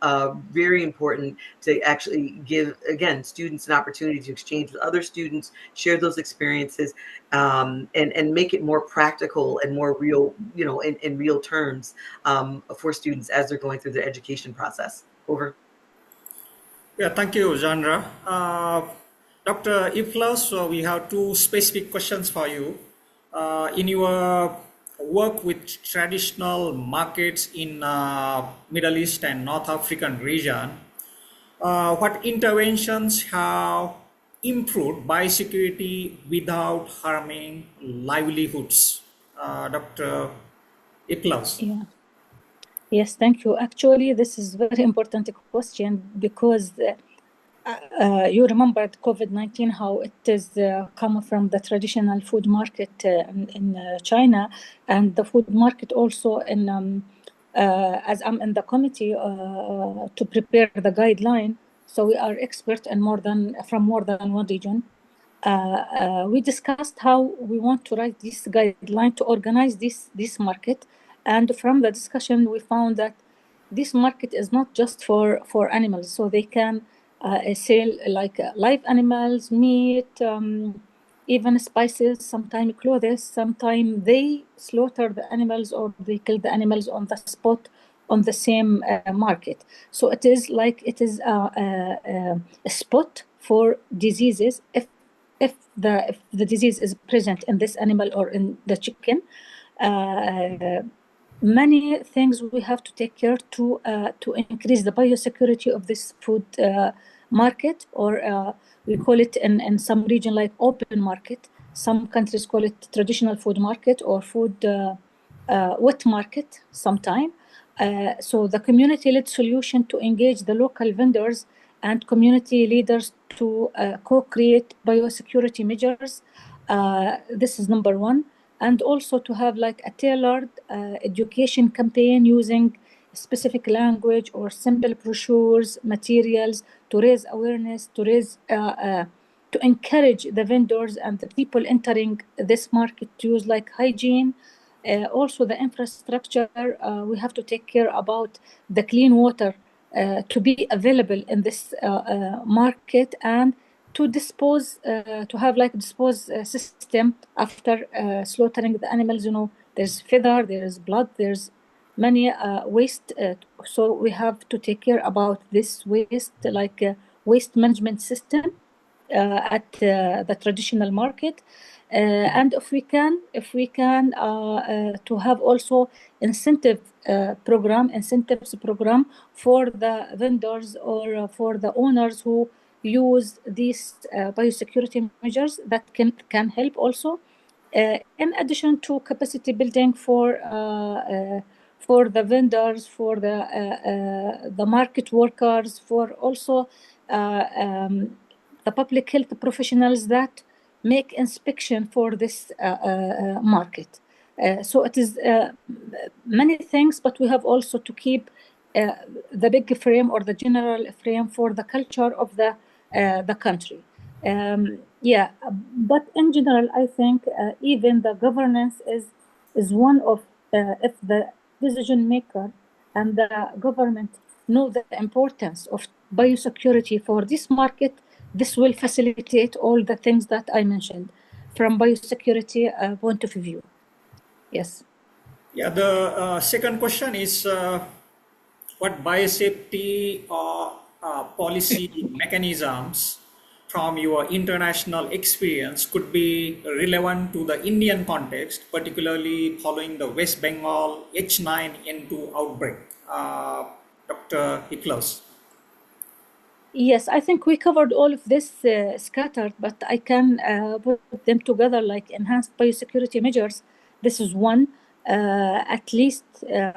A: very important to actually give, again, students an opportunity to exchange with other students, share those experiences, and make it more practical and more real, in real terms for students as they're going through their education process. Over.
B: Yeah, thank you, Zandra. Dr. Iflas, we have two specific questions for you. In your work with traditional markets in Middle East and North African region, what interventions have improved biosecurity without harming livelihoods? Dr. Iflas.
F: Yeah. Yes, thank you. Actually, this is very important question because you remembered COVID-19, how it is come from the traditional food market in China, and the food market also in, as I'm in the committee to prepare the guideline, so we are expert in from more than one region. We discussed how we want to write this guideline to organize this market, and from the discussion we found that this market is not just for animals, so they can sell like live animals, meat, even spices, sometimes clothes, sometimes they slaughter the animals or they kill the animals on the spot on the same market. So it is a spot for diseases. If the disease is present in this animal or in the chicken, uh, many things we have to take care to increase the biosecurity of this food market, or we call it in some region like open market. Some countries call it traditional food market or food wet market sometime. So the community-led solution to engage the local vendors and community leaders to co-create biosecurity measures. This is number one. And also to have like a tailored education campaign using specific language or simple brochures, materials to raise awareness, to encourage the vendors and the people entering this market to use like hygiene. Also the infrastructure, we have to take care about the clean water to be available in this market, and to dispose, to have like dispose system after slaughtering the animals. You know, there's feather, there's blood, there's many waste. So we have to take care about this waste, like waste management system at the traditional market. And if we can to have also incentives program for the vendors or for the owners who use these biosecurity measures, that can help also. In addition to capacity building for the vendors, for the market workers, for also the public health professionals that make inspection for this market. So it is many things, but we have also to keep the big frame or the general frame for the culture of the country. Yeah, but in general, I think even the governance is one of, if the decision maker and the government know the importance of biosecurity for this market, this will facilitate all the things that I mentioned from biosecurity point of view. Yes.
B: Yeah, the second question is what biosafety policy mechanisms from your international experience could be relevant to the Indian context, particularly following the West Bengal H5N1 outbreak? Dr. Hiklos.
F: Yes, I think we covered all of this scattered, but I can put them together like enhanced biosecurity measures. This is one. At least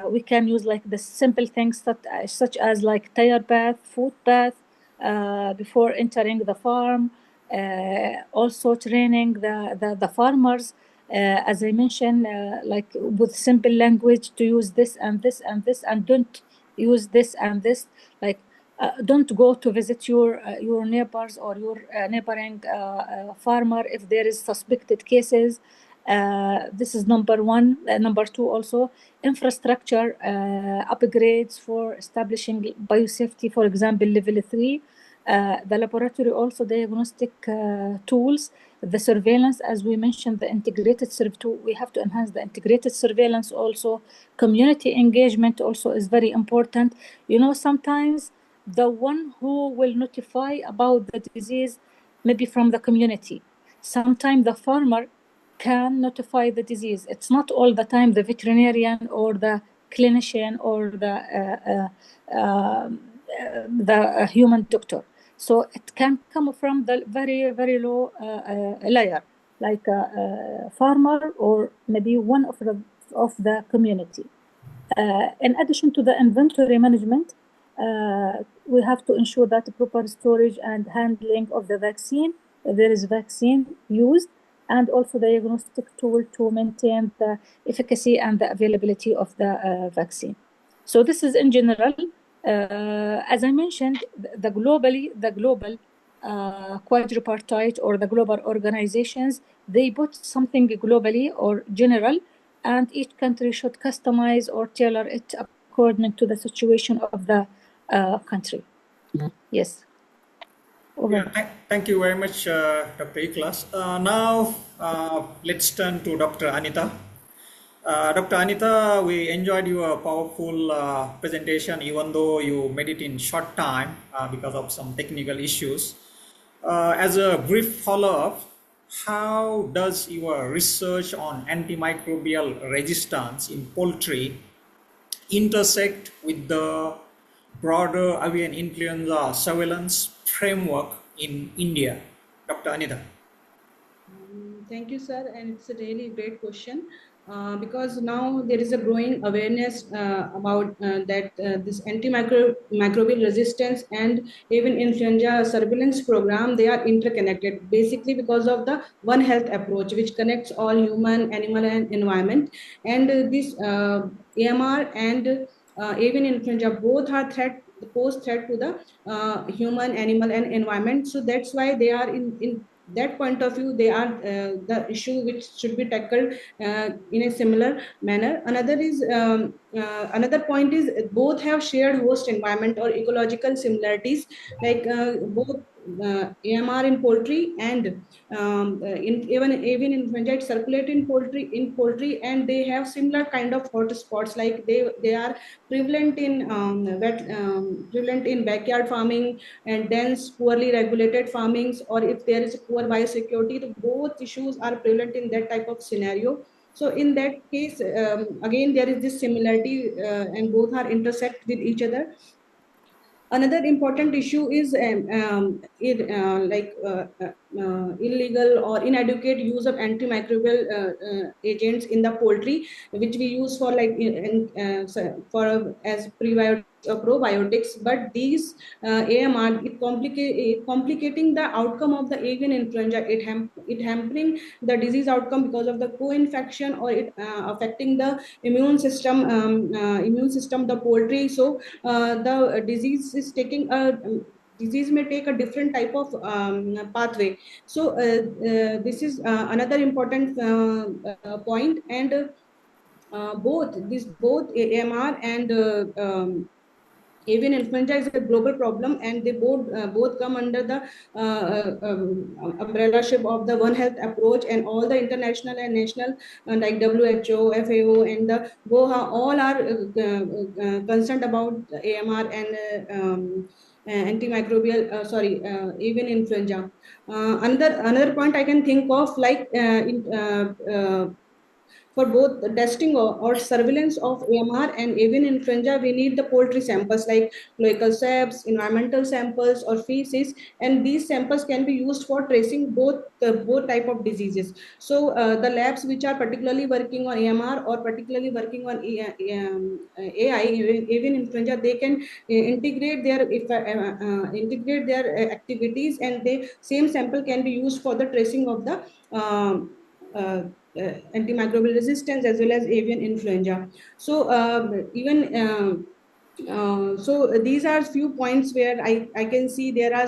F: we can use like the simple things that, such as like tire bath, foot bath before entering the farm. Also training the farmers, as I mentioned, like with simple language to use this and this and this, and don't use this and this. Like don't go to visit your neighbors or your neighboring farmer if there is suspected cases. This is number one. Number two, also infrastructure upgrades for establishing biosafety, for example, level 3. The laboratory, also diagnostic tools, the surveillance, as we mentioned, the integrated we have to enhance the integrated surveillance. Also community engagement also is very important. You know, sometimes the one who will notify about the disease maybe from the community. Sometimes the farmer can notify the disease. It's not all the time the veterinarian or the clinician or the human doctor. So it can come from the very, very low layer, like a farmer or maybe one of the community. In addition to the inventory management, we have to ensure that the proper storage and handling of the vaccine, if there is vaccine used, and also the diagnostic tool to maintain the efficacy and the availability of the vaccine. So this is in general. As I mentioned, the global quadripartite or the global organizations, they put something globally or general, and each country should customize or tailor it according to the situation of the country. Yes. Over.
B: Yeah, thank you very much, Dr. Iklas. Now, let's turn to Dr. Anita. Dr. Anita, we enjoyed your powerful presentation, even though you made it in short time because of some technical issues. As a brief follow-up, how does your research on antimicrobial resistance in poultry intersect with the broader avian influenza surveillance framework in India? Dr. Anita.
C: Thank you, sir. And it's a really great question because now there is a growing awareness about that this antimicrobial resistance and even influenza surveillance program, they are interconnected basically because of the One Health approach, which connects all human, animal, and environment. And this AMR and avian influenza both are pose threat to the human, animal, and environment. So that's why they are in that point of view, they are the issue which should be tackled in a similar manner. Another point is both have shared host environment or ecological similarities, like both AMR in poultry and even avian influenza circulate in poultry, and they have similar kind of hotspots, like they are prevalent in prevalent in backyard farming and dense, poorly regulated farmings, or if there is a poor biosecurity, the both issues are prevalent in that type of scenario. So in that case, again, there is this similarity and both are intersect with each other. Another important issue is illegal or inadequate use of antimicrobial agents in the poultry, which we use for as prebiotics or probiotics. But these AMR, complicating the outcome of the avian influenza. It hampering the disease outcome because of the co-infection, or it affecting the immune system of the poultry. So the disease may take a different type of pathway. So this is another important point. And both AMR and avian influenza is a global problem, and they both come under the umbrella-ship of the One Health approach, and all the international and national like WHO, FAO, and the GOHA, all are concerned about AMR and avian influenza. Another point I can think of, like for both the testing or surveillance of AMR and avian influenza, we need the poultry samples like local swabs, environmental samples, or feces, and these samples can be used for tracing both type of diseases. So the labs which are particularly working on AMR or particularly working on AI, avian influenza, they can integrate their activities, and the same sample can be used for the tracing of the antimicrobial resistance as well as avian influenza. So so these are few points where I can see there are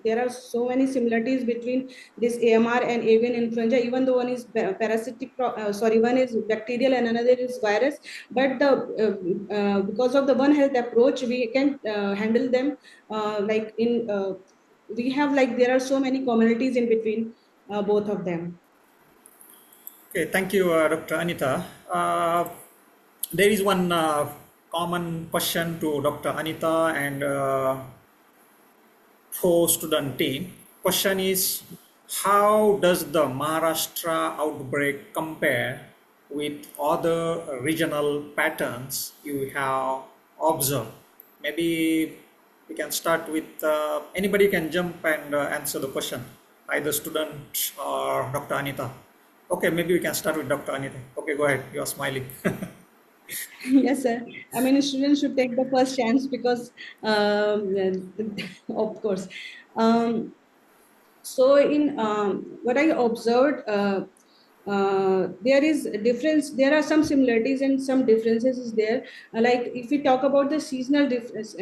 C: there are so many similarities between this AMR and avian influenza, even though one is one is bacterial and another is virus. But because of the One Health approach, we can handle them we have, like, there are so many commonalities in between both of them.
B: Okay, thank you, Dr. Anita. There is one common question to Dr. Anita and student team. Question is, how does the Maharashtra outbreak compare with other regional patterns you have observed? Maybe we can start with anybody can jump and answer the question, either student or Dr. Anita. Okay, maybe we can start with Dr. Anita. Okay, go ahead. You are smiling.
C: Yes, sir. I mean, students should take the first chance because, of course. So in what I observed, there is a difference. There are some similarities and some differences is there. Like if we talk about the seasonal difference,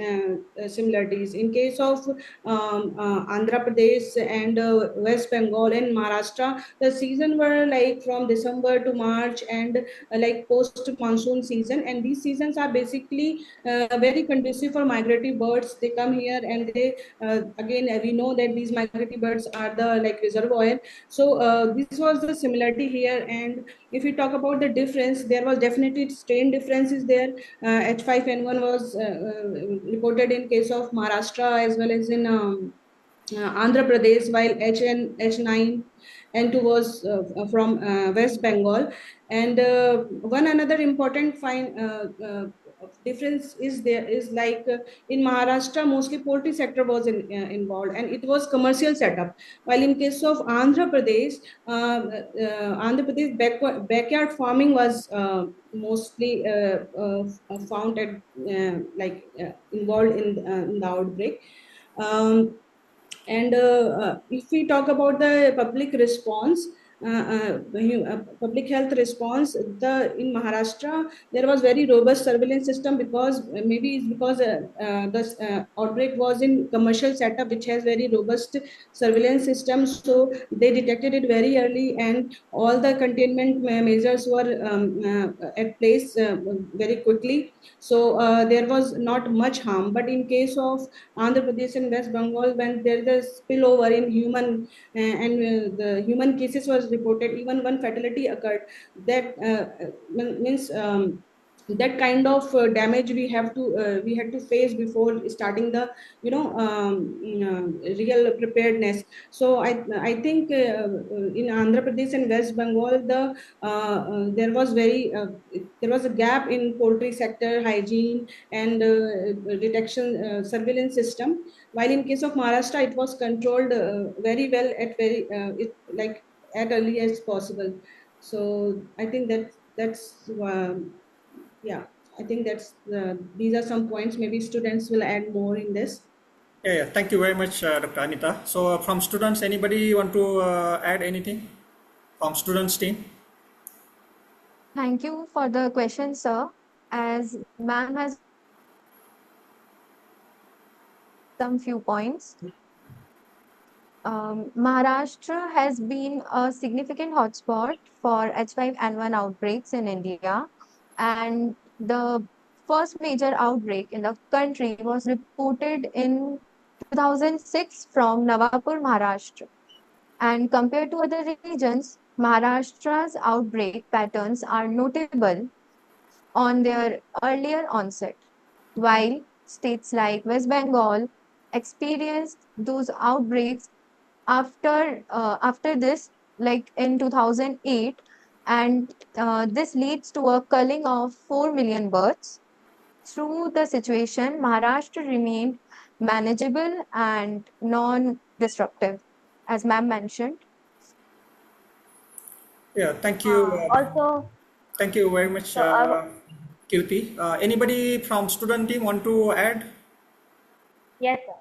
C: similarities in case of Andhra Pradesh and West Bengal and Maharashtra, the season were like from December to March and like post monsoon season, and these seasons are basically very conducive for migratory birds. They come here and they again we know that these migratory birds are the like reservoir. So this was the similarity here. And if we talk about the difference, there was definitely strain differences there. H5N1 was reported in case of Maharashtra as well as in Andhra Pradesh, while H9N2 was from West Bengal. And one another important difference is there is like in Maharashtra, mostly poultry sector was involved and it was commercial setup. While in case of Andhra Pradesh backyard farming was mostly found at involved in the outbreak. Um, and if we talk about the public response, public health response, the in Maharashtra there was very robust surveillance system because maybe it's because the outbreak was in commercial setup which has very robust surveillance system. So they detected it very early and all the containment measures were at place very quickly. So there was not much harm. But in case of Andhra Pradesh and West Bengal, when there is a spillover in human and the human cases was reported, even one fatality occurred. That means that kind of damage we had to face before starting the real preparedness. So I think in Andhra Pradesh and West Bengal there was a gap in poultry sector hygiene and detection surveillance system, while in case of Maharashtra it was controlled very well at very like at early as possible. So I think that's yeah, I think that's these are some points. Maybe students will add more in this.
B: Yeah. Thank you very much, Dr. Anita. So, from students, anybody want to add anything from students team?
H: Thank you for the question, sir. As ma'am has some few points. Maharashtra has been a significant hotspot for H5N1 outbreaks in India, and the first major outbreak in the country was reported in 2006 from Navapur, Maharashtra. And compared to other regions, Maharashtra's outbreak patterns are notable on their earlier onset, while states like West Bengal experienced those outbreaks after this, like in 2008, and this leads to a culling of 4 million birds. Through the situation, Maharashtra remained manageable and non-disruptive, as ma'am mentioned.
B: Yeah, thank you.
J: Also,
B: Thank you very much,
J: so
B: Kirti. Anybody from student team want to add?
J: yes, sir.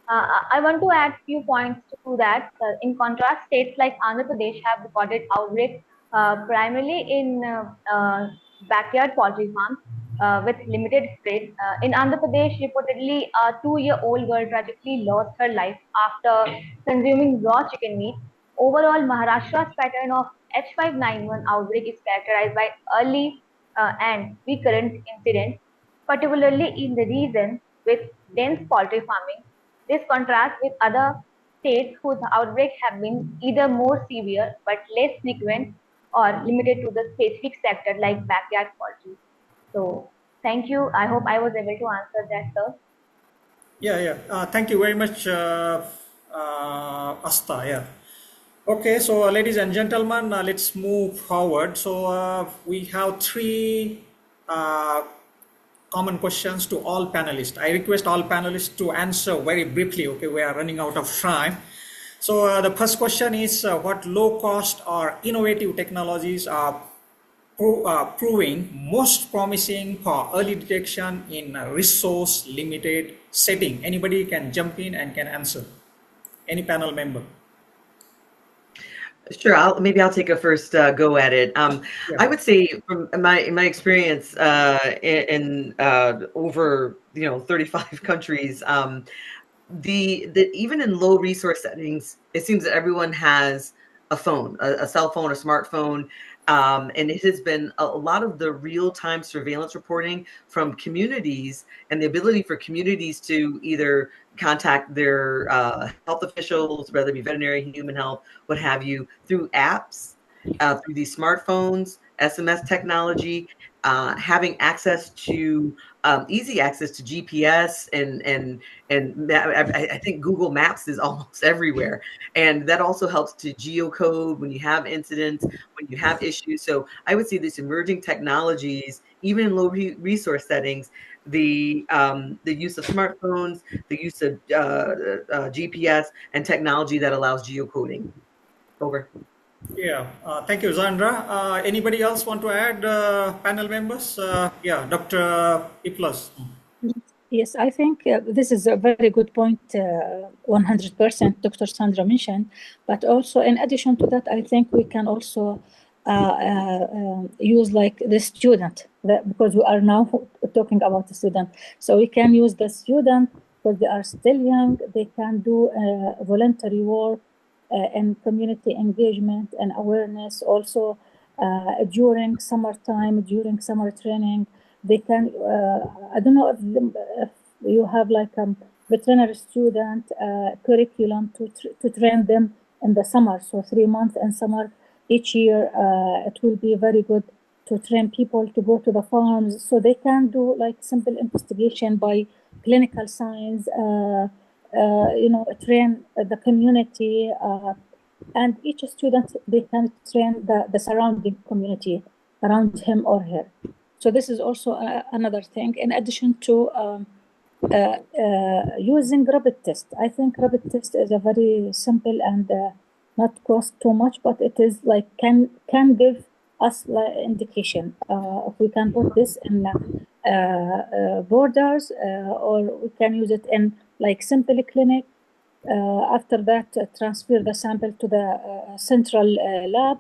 J: I want to add few points to that. In contrast, states like Andhra Pradesh have recorded outbreaks primarily in backyard poultry farms with limited spread. In Andhra Pradesh, reportedly, a 2-year-old girl tragically lost her life after consuming raw chicken meat. Overall, Maharashtra's pattern of H5N1 outbreak is characterized by early and recurrent incidents, particularly in the region with dense poultry farming. This contrasts with other states whose outbreaks have been either more severe but less frequent or limited to the specific sector like backyard poultry. So, thank you. I hope I was able to answer that, sir.
B: Yeah. Thank you very much, Asta. Yeah. Okay, so ladies and gentlemen, let's move forward. So we have three common questions to all panelists. I request all panelists to answer very briefly. Okay, we are running out of time. So the first question is what low cost or innovative technologies are proving most promising for early detection in a resource limited setting? Anybody can jump in and can answer. Any panel member.
A: Sure, maybe I'll take a first go at it.
B: Yeah.
A: I would say from my experience in over 35 countries, the even in low resource settings, it seems that everyone has a phone, a cell phone, a smartphone, and it has been a lot of the real-time surveillance reporting from communities and the ability for communities to either contact their health officials, whether it be veterinary, human health, what have you, through apps, through these smartphones, SMS technology, having access to easy access to GPS and I think Google Maps is almost everywhere, and that also helps to geocode when you have incidents, when you have issues. So I would see these emerging technologies, even in low resource settings, the use of smartphones, the use of GPS and technology that allows geocoding. Over.
B: Yeah, thank you, Zandra. Anybody else want to add, panel members? Yeah, Dr. Iplas.
F: Yes, I think this is a very good point, 100% Dr. Sandra mentioned. But also, in addition to that, I think we can also use like the student, because we are now talking about the student. So we can use the student because they are still young. They can do voluntary work and community engagement and awareness. Also, during summertime, during summer training, they can I don't know if you have like a veterinary student curriculum to train them in the summer, so 3 months in summer each year. It will be very good to train people to go to the farms so they can do like simple investigation by clinical science, train the community, and each student, they can train the surrounding community around him or her. So this is also another thing. In addition to using rapid test, I think rapid test is a very simple and not cost too much, but it is like can give us like indication if we can put this in borders, or we can use it in like simple clinic. After that, transfer the sample to the central lab,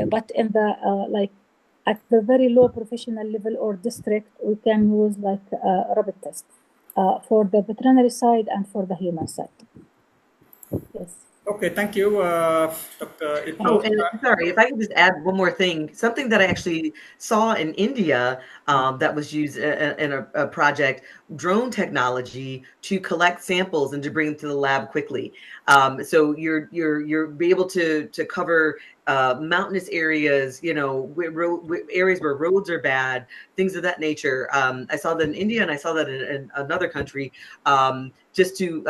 F: but in the like at the very low professional level or district, we can use like rapid test for the veterinary side and for the human side. Yes.
B: Okay, thank you, Dr.
A: Oh,
B: Iplas.
A: and sorry, if I could just add one more thing, something that I actually saw in India that was used in a project, drone technology to collect samples and to bring them to the lab quickly. So you're be able to cover mountainous areas, areas where roads are bad, things of that nature. I saw that in India, and I saw that in another country. Just to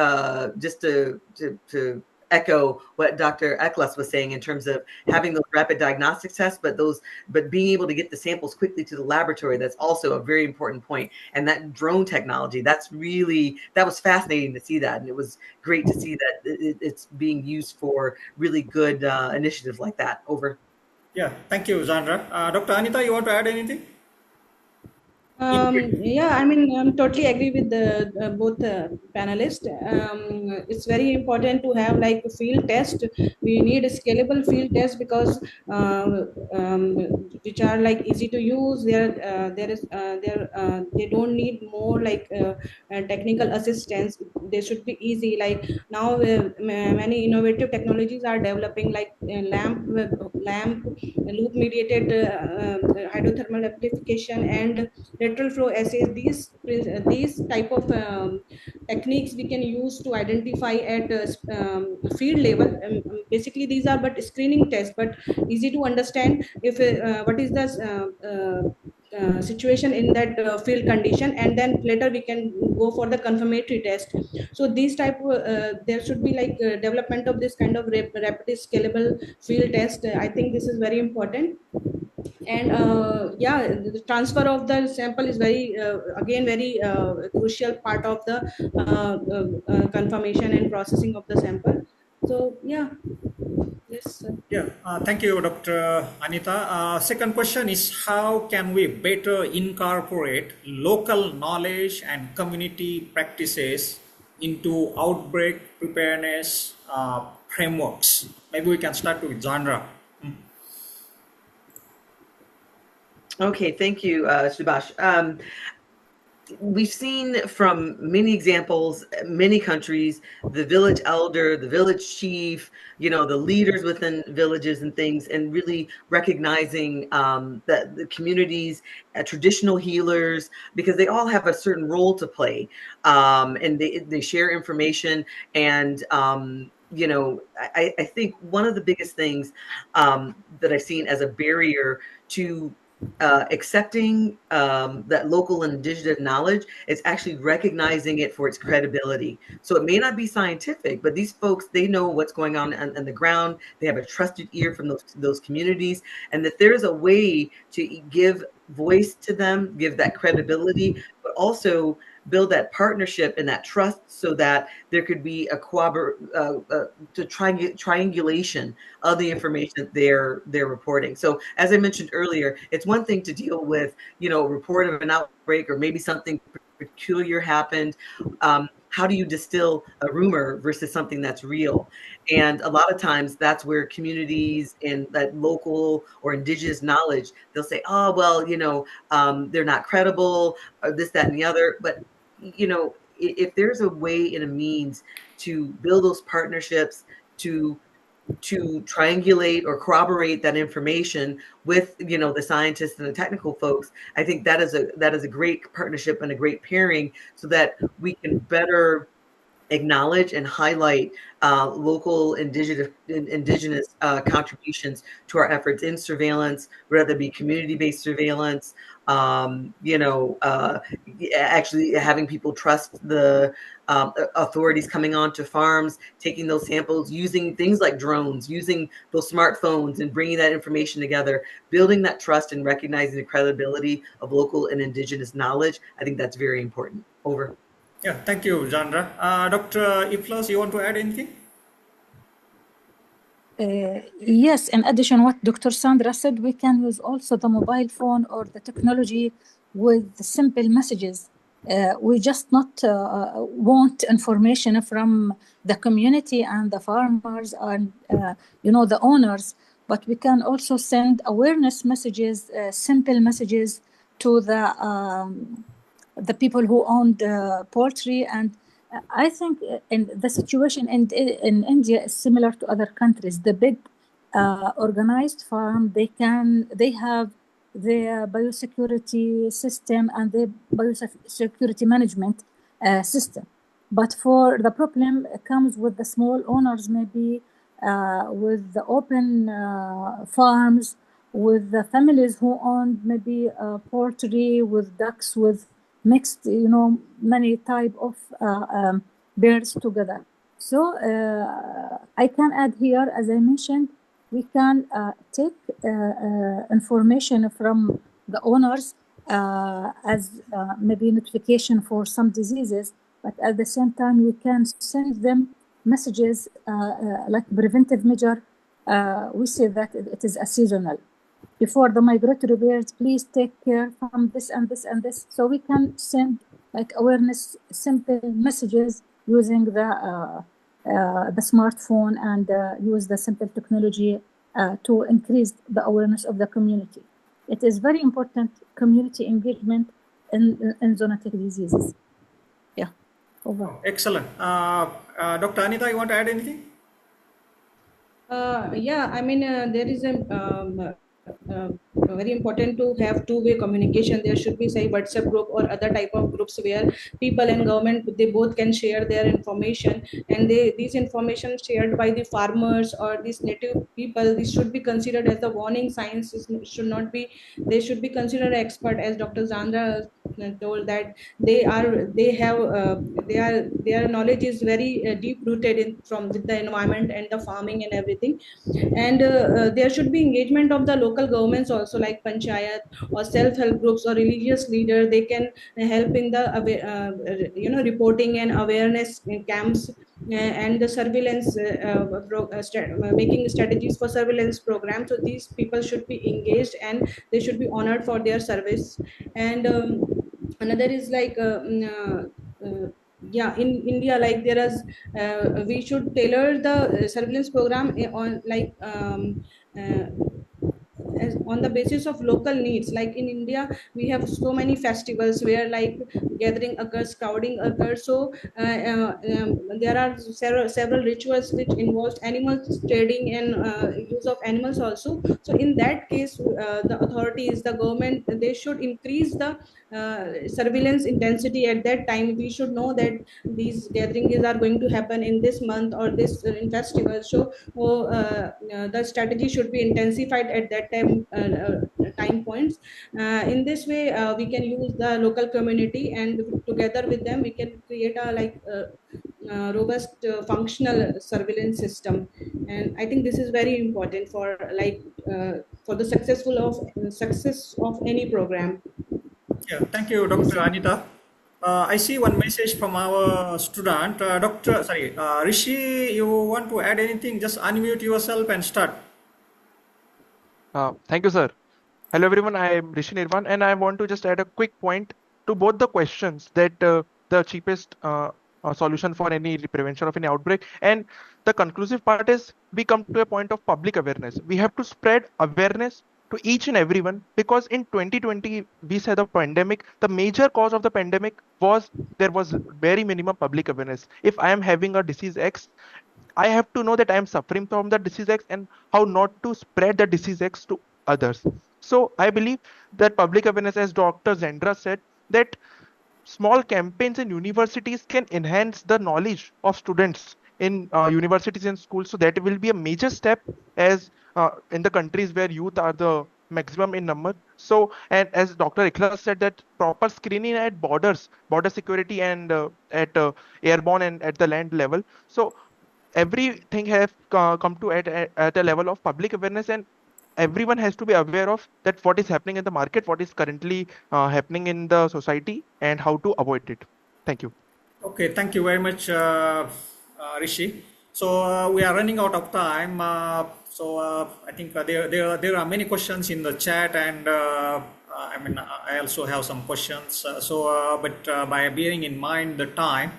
A: echo what Dr. Eklas was saying in terms of having those rapid diagnostic tests, but being able to get the samples quickly to the laboratory. That's also a very important point. And that drone technology, that was fascinating to see that. And it was great to see that it's being used for really good initiatives like that. Over.
B: Yeah, thank you, Zandra. Dr. Anita, you want to add anything?
C: Yeah, I mean, I'm totally agree with the both panelists. It's very important to have like a field test. We need a scalable field test because which are like easy to use. They don't need more like technical assistance. They should be easy. Like now, many innovative technologies are developing, like lamp loop mediated hydrothermal amplification and lateral flow assays. These type of techniques we can use to identify at field level. Basically these are but screening tests, but easy to understand if what is the situation in that field condition, and then later we can go for the confirmatory test. So these type there should be like development of this kind of rapid scalable field test. I think this is very important. And yeah, the transfer of the sample is very again very crucial part of the confirmation and processing of the sample. So yeah, this
B: Yeah, thank you, Dr. Anita. Second question is, how can we better incorporate local knowledge and community practices into outbreak preparedness frameworks? Maybe we can start with genre.
A: Okay, thank you, Subhash. We've seen from many examples, many countries, the village elder, the village chief, the leaders within villages and things, and really recognizing that the communities, traditional healers, because they all have a certain role to play, and they share information. And I think one of the biggest things that I've seen as a barrier to accepting that local and indigenous knowledge, is actually recognizing it for its credibility. So it may not be scientific, but these folks, they know what's going on the ground. They have a trusted ear from those communities, and that there's a way to give voice to them, give that credibility, but also build that partnership and that trust, so that there could be a triangulation of the information that they're reporting. So as I mentioned earlier, it's one thing to deal with, a report of an outbreak or maybe something peculiar happened. How do you distill a rumor versus something that's real? And a lot of times that's where communities and that local or indigenous knowledge, they'll say, oh, well, they're not credible, or this, that, and the other. But, if there's a way and a means to build those partnerships, to triangulate or corroborate that information with the scientists and the technical folks, I think that is a great partnership and a great pairing, so that we can better acknowledge and highlight local indigenous contributions to our efforts in surveillance, whether it be community-based surveillance, actually having people trust the authorities coming onto farms, taking those samples, using things like drones, using those smartphones, and bringing that information together, building that trust and recognizing the credibility of local and indigenous knowledge. I think that's very important. Over.
B: Yeah, thank you, Chandra. Dr. Iflos, you want to add anything?
F: Yes, in addition what Dr. Sandra said, we can use also the mobile phone or the technology with simple messages. We just not want information from the community and the farmers and the owners, but we can also send awareness messages, simple messages to the people who own the poultry. And I think in the situation in India is similar to other countries. The big organized farm, they have the biosecurity system and the biosecurity management system. But for the problem comes with the small owners, maybe with the open farms, with the families who own maybe poultry, with ducks, with mixed, many type of birds together. So I can add here, as I mentioned, we can take information from the owners as maybe notification for some diseases, but at the same time we can send them messages like preventive measure. We say that it is a seasonal. Before the migratory birds, please take care from this and this and this. So we can send like awareness, simple messages using the smartphone and use the simple technology to increase the awareness of the community. It is very important community engagement in zoonotic diseases. Yeah. Over.
B: Oh, excellent. Dr. Anita, you want to add anything?
C: Yeah, I mean, there is very important to have two-way communication. There should be, say, WhatsApp group or other type of groups where people and government, they both can share their information, and these information shared by the farmers or these native people, this should be considered as the warning signs. Should not be, they should be considered expert, as Dr. Zandra told, that their knowledge is very deep rooted in from the environment and the farming and everything. And there should be engagement of the local governments also, like panchayat or self-help groups or religious leader. They can help in the reporting and awareness camps, and the surveillance, making strategies for surveillance programs. So these people should be engaged and they should be honored for their service. And another is like yeah, in India, like there is, we should tailor the surveillance program on like uh, on the basis of local needs. Like in India, we have so many festivals where like gathering occurs, crowding occurs. So there are several rituals which involves animal trading and use of animals also. So in that case, the authorities, the government, they should increase the surveillance intensity at that time. We should know that these gatherings are going to happen in this month or this in festival. So the strategy should be intensified at that time points. In this way, we can use the local community, and together with them we can create a robust functional surveillance system. And I think this is very important for for the success of any program.
B: Yeah, thank you,
C: Yes.
B: Dr. Anita. I see one message from our student, Rishi. You want to add anything? Just unmute yourself and start.
I: Thank you, sir. Hello, everyone. I am Rishi Nirvan, and I want to just add a quick point to both the questions that the cheapest solution for any prevention of any outbreak, and the conclusive part is we come to a point of public awareness. We have to spread awareness to each and everyone, because in 2020 we said the pandemic, the major cause of the pandemic was there was very minimum public awareness. If I am having a disease X, I have to know that I am suffering from the disease X and how not to spread the disease X to others. So I believe that public awareness, as Dr. Zendra said, that small campaigns in universities can enhance the knowledge of students in universities and schools. So that will be a major step, as in the countries where youth are the maximum in number. So, and as Dr. Ikhlas said, that proper screening at borders, border security, and at airborne and at the land level. So everything have come to at a level of public awareness, and everyone has to be aware of that what is happening in the market, what is currently happening in the society, and how to avoid it. Thank you.
B: Okay, thank you very much, Rishi. So we are running out of time. I think there are many questions in the chat, and I mean I also have some questions. By bearing in mind the time,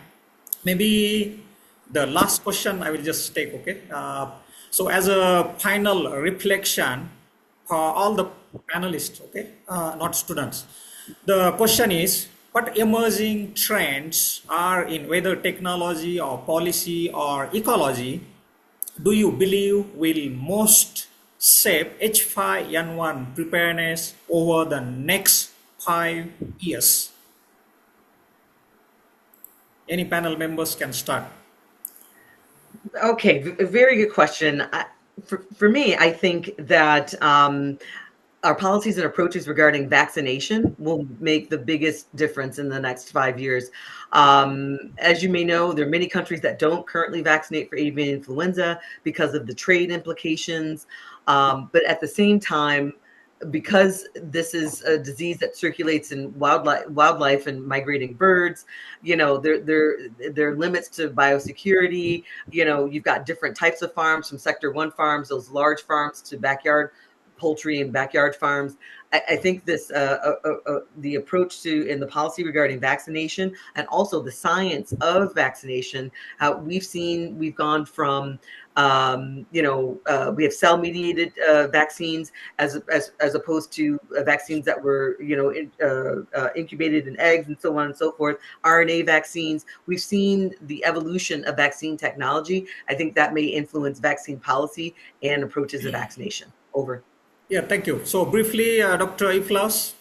B: maybe the last question I will just take. Okay. So as a final reflection for all the panelists, okay, not students, the question is, what emerging trends are in whether technology or policy or ecology do you believe will most shape H5N1 preparedness over the next 5 years? Any panel members can start.
A: Okay, very good question. For me, I think that our policies and approaches regarding vaccination will make the biggest difference in the next 5 years. As you may know, there are many countries that don't currently vaccinate for avian influenza because of the trade implications. But at the same time, because this is a disease that circulates in wildlife and migrating birds, there are limits to biosecurity. You've got different types of farms, from sector 1 farms, those large farms, to backyard poultry and backyard farms. I think this the approach to and the policy regarding vaccination, and also the science of vaccination. We've gone from we have cell-mediated vaccines as opposed to vaccines that were incubated in eggs and so on and so forth. RNA vaccines. We've seen the evolution of vaccine technology. I think that may influence vaccine policy and approaches to vaccination. Over.
B: Yeah, thank you. So briefly, Dr. Iflas,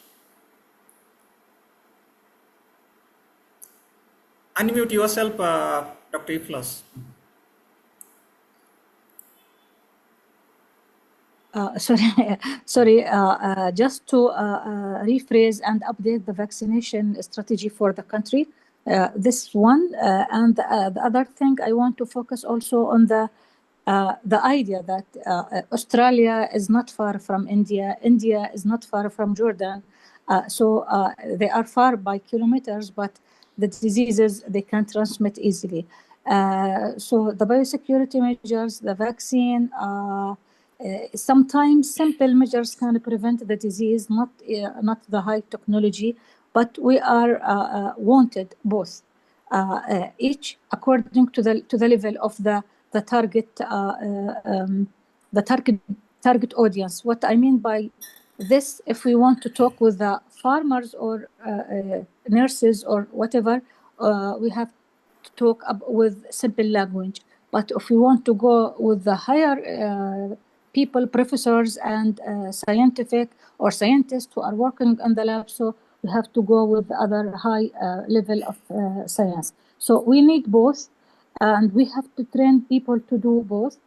B: unmute yourself, Dr. Iflas.
F: Sorry. Just to rephrase and update the vaccination strategy for the country. This one, and the other thing, I want to focus also on the idea that Australia is not far from India. India is not far from Jordan. So they are far by kilometers, but the diseases, they can transmit easily. So the biosecurity measures, the vaccine, sometimes simple measures can prevent the disease, not the high technology, but we are wanted both. each according to the level of the target the target audience. What I mean by this, if we want to talk with the farmers or nurses or whatever, we have to talk with simple language. But if we want to go with the higher people, professors and scientific or scientists who are working in the lab, so we have to go with the other high level of science. So we need both, and we have to train people to do both.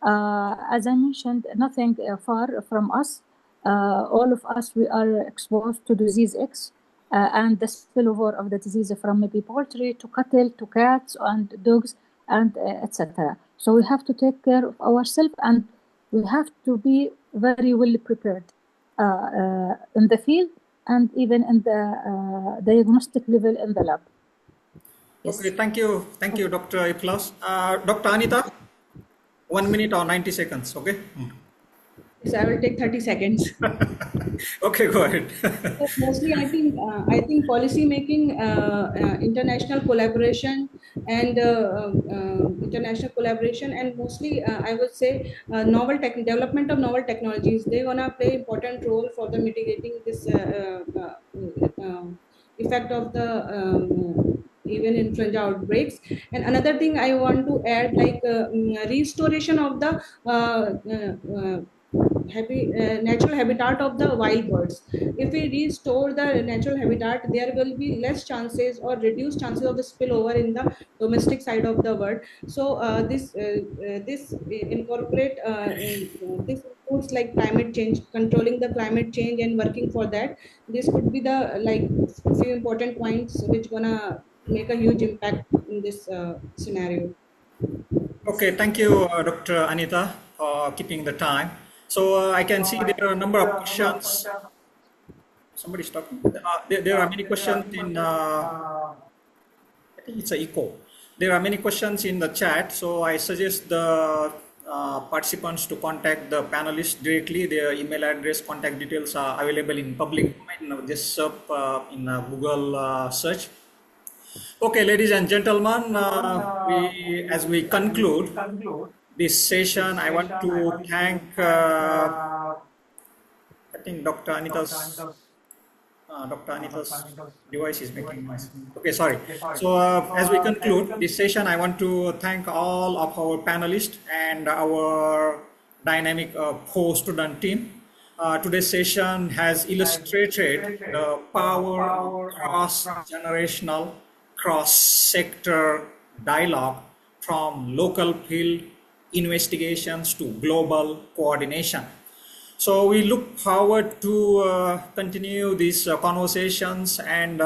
F: As I mentioned, nothing far from us. All of us, we are exposed to disease X and the spillover of the disease from maybe poultry to cattle to cats and dogs and etc. So we have to take care of ourselves, and we have to be very well prepared in the field and even in the diagnostic level in the lab. Yes.
B: Okay, thank you, Dr. Iklas. Dr. Anita, 1 minute or 90 seconds, okay?
C: So I will take 30 seconds.
B: Okay, go ahead.
C: So mostly, I think policy making, international collaboration, and mostly I would say development of novel technologies. They're gonna play important role for the mitigating this effect of the even influenza outbreaks. And another thing I want to add, like restoration of the natural habitat of the wild birds. If we restore the natural habitat, there will be less chances or reduced chances of the spillover in the domestic side of the bird. So this incorporate this includes like climate change, controlling the climate change and working for that. This could be the like few important points which gonna make a huge impact in this scenario.
B: Okay, thank you, Dr. Anita, for keeping the time. So I can see there are a number of questions. Somebody's talking. There are many questions in, I think it's an echo. There are many questions in the chat, so I suggest the participants to contact the panelists directly. Their email address, contact details are available in public domain. Just search in Google search. Okay, ladies and gentlemen, as we conclude this session, I want to thank, I think Dr. Anita's device is making noise. Okay, sorry. So as we conclude this session, I want to thank all of our panelists and our dynamic co-student team. Today's session has illustrated the power of cross-generational, cross-sector dialogue, from local field investigations to global coordination. So we look forward to continue these conversations and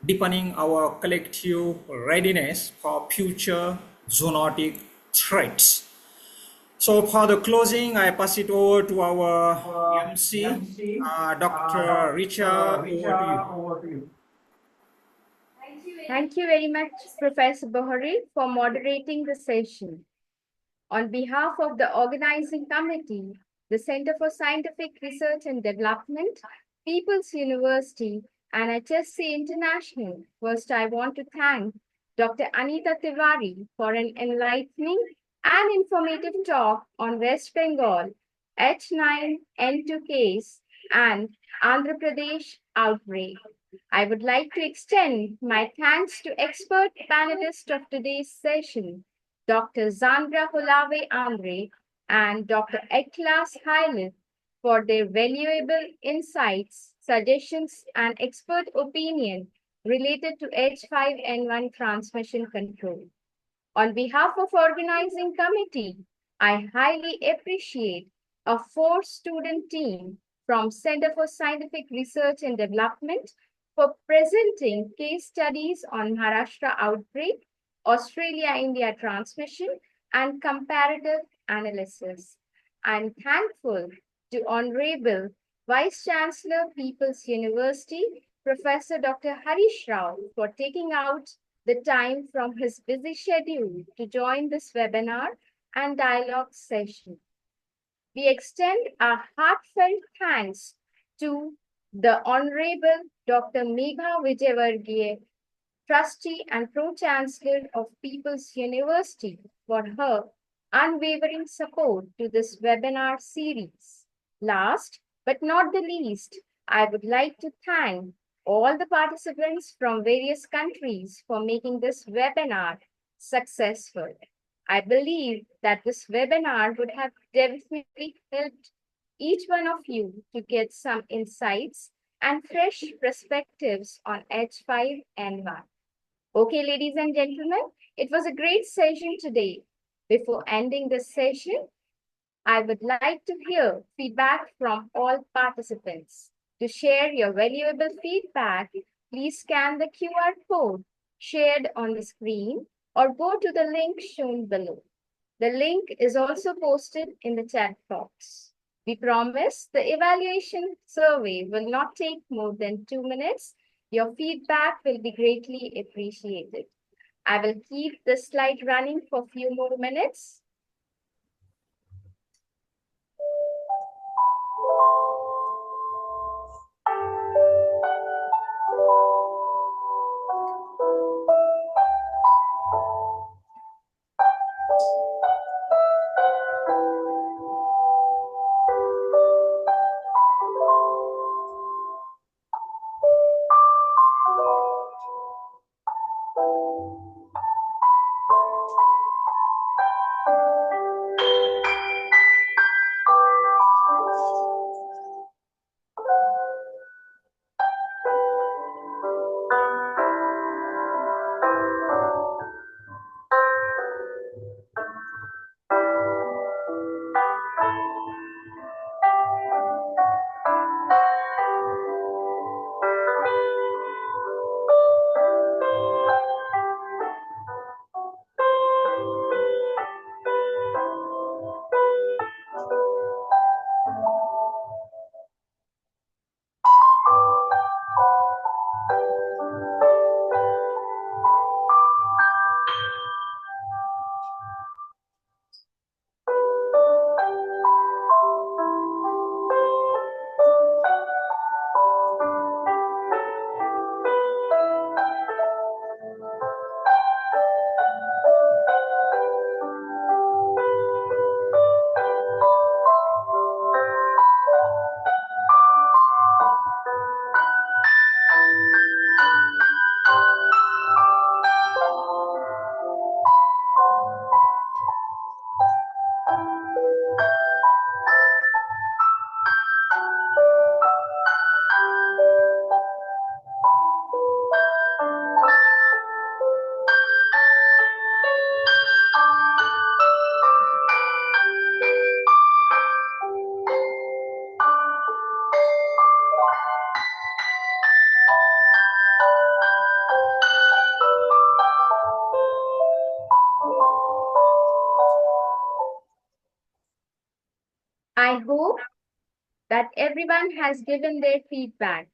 B: deepening our collective readiness for future zoonotic threats. So for the closing, I pass it over to our MC, Dr. Richa. Over to you.
D: Thank you very much, Professor Bhore, for moderating the session. On behalf of the organizing committee, the Center for Scientific Research and Development, People's University, and HSC International, first I want to thank Dr. Anita Tiwari for an enlightening and informative talk on West Bengal H5N1 case and Andhra Pradesh outbreak. I would like to extend my thanks to expert panelists of today's session, Dr. Zandra Holave Andre and Dr. Eklas Hailith, for their valuable insights, suggestions, and expert opinion related to H5N1 transmission control. On behalf of organizing committee, I highly appreciate a 4-student team from Center for Scientific Research and Development for presenting case studies on Maharashtra outbreak, Australia-India transmission, and comparative analysis. I'm thankful to Honorable Vice Chancellor, People's University, Professor Dr. Harish Rao, for taking out the time from his busy schedule to join this webinar and dialogue session. We extend our heartfelt thanks to the Honorable Dr. Megha Vijayvargiya, Trustee and Pro-Chancellor of People's University, for her unwavering support to this webinar series. Last but not the least, I would like to thank all the participants from various countries for making this webinar successful. I believe that this webinar would have definitely helped each one of you to get some insights and fresh perspectives on H5N1. Okay, ladies and gentlemen, it was a great session today. Before ending this session, I would like to hear feedback from all participants. To share your valuable feedback, please scan the QR code shared on the screen or go to the link shown below. The link is also posted in the chat box. We promise the evaluation survey will not take more than 2 minutes. Your feedback will be greatly appreciated. I will keep the slide running for a few more minutes. I hope that everyone has given their feedback.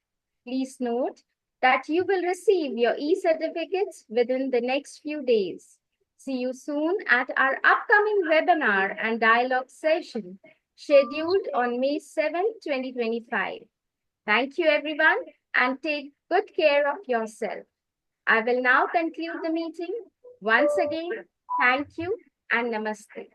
D: Please note that you will receive your e-certificates within the next few days. See you soon at our upcoming webinar and dialogue session scheduled on May 7, 2025. Thank you, everyone, and take good care of yourself. I will now conclude the meeting. Once again, thank you and namaste.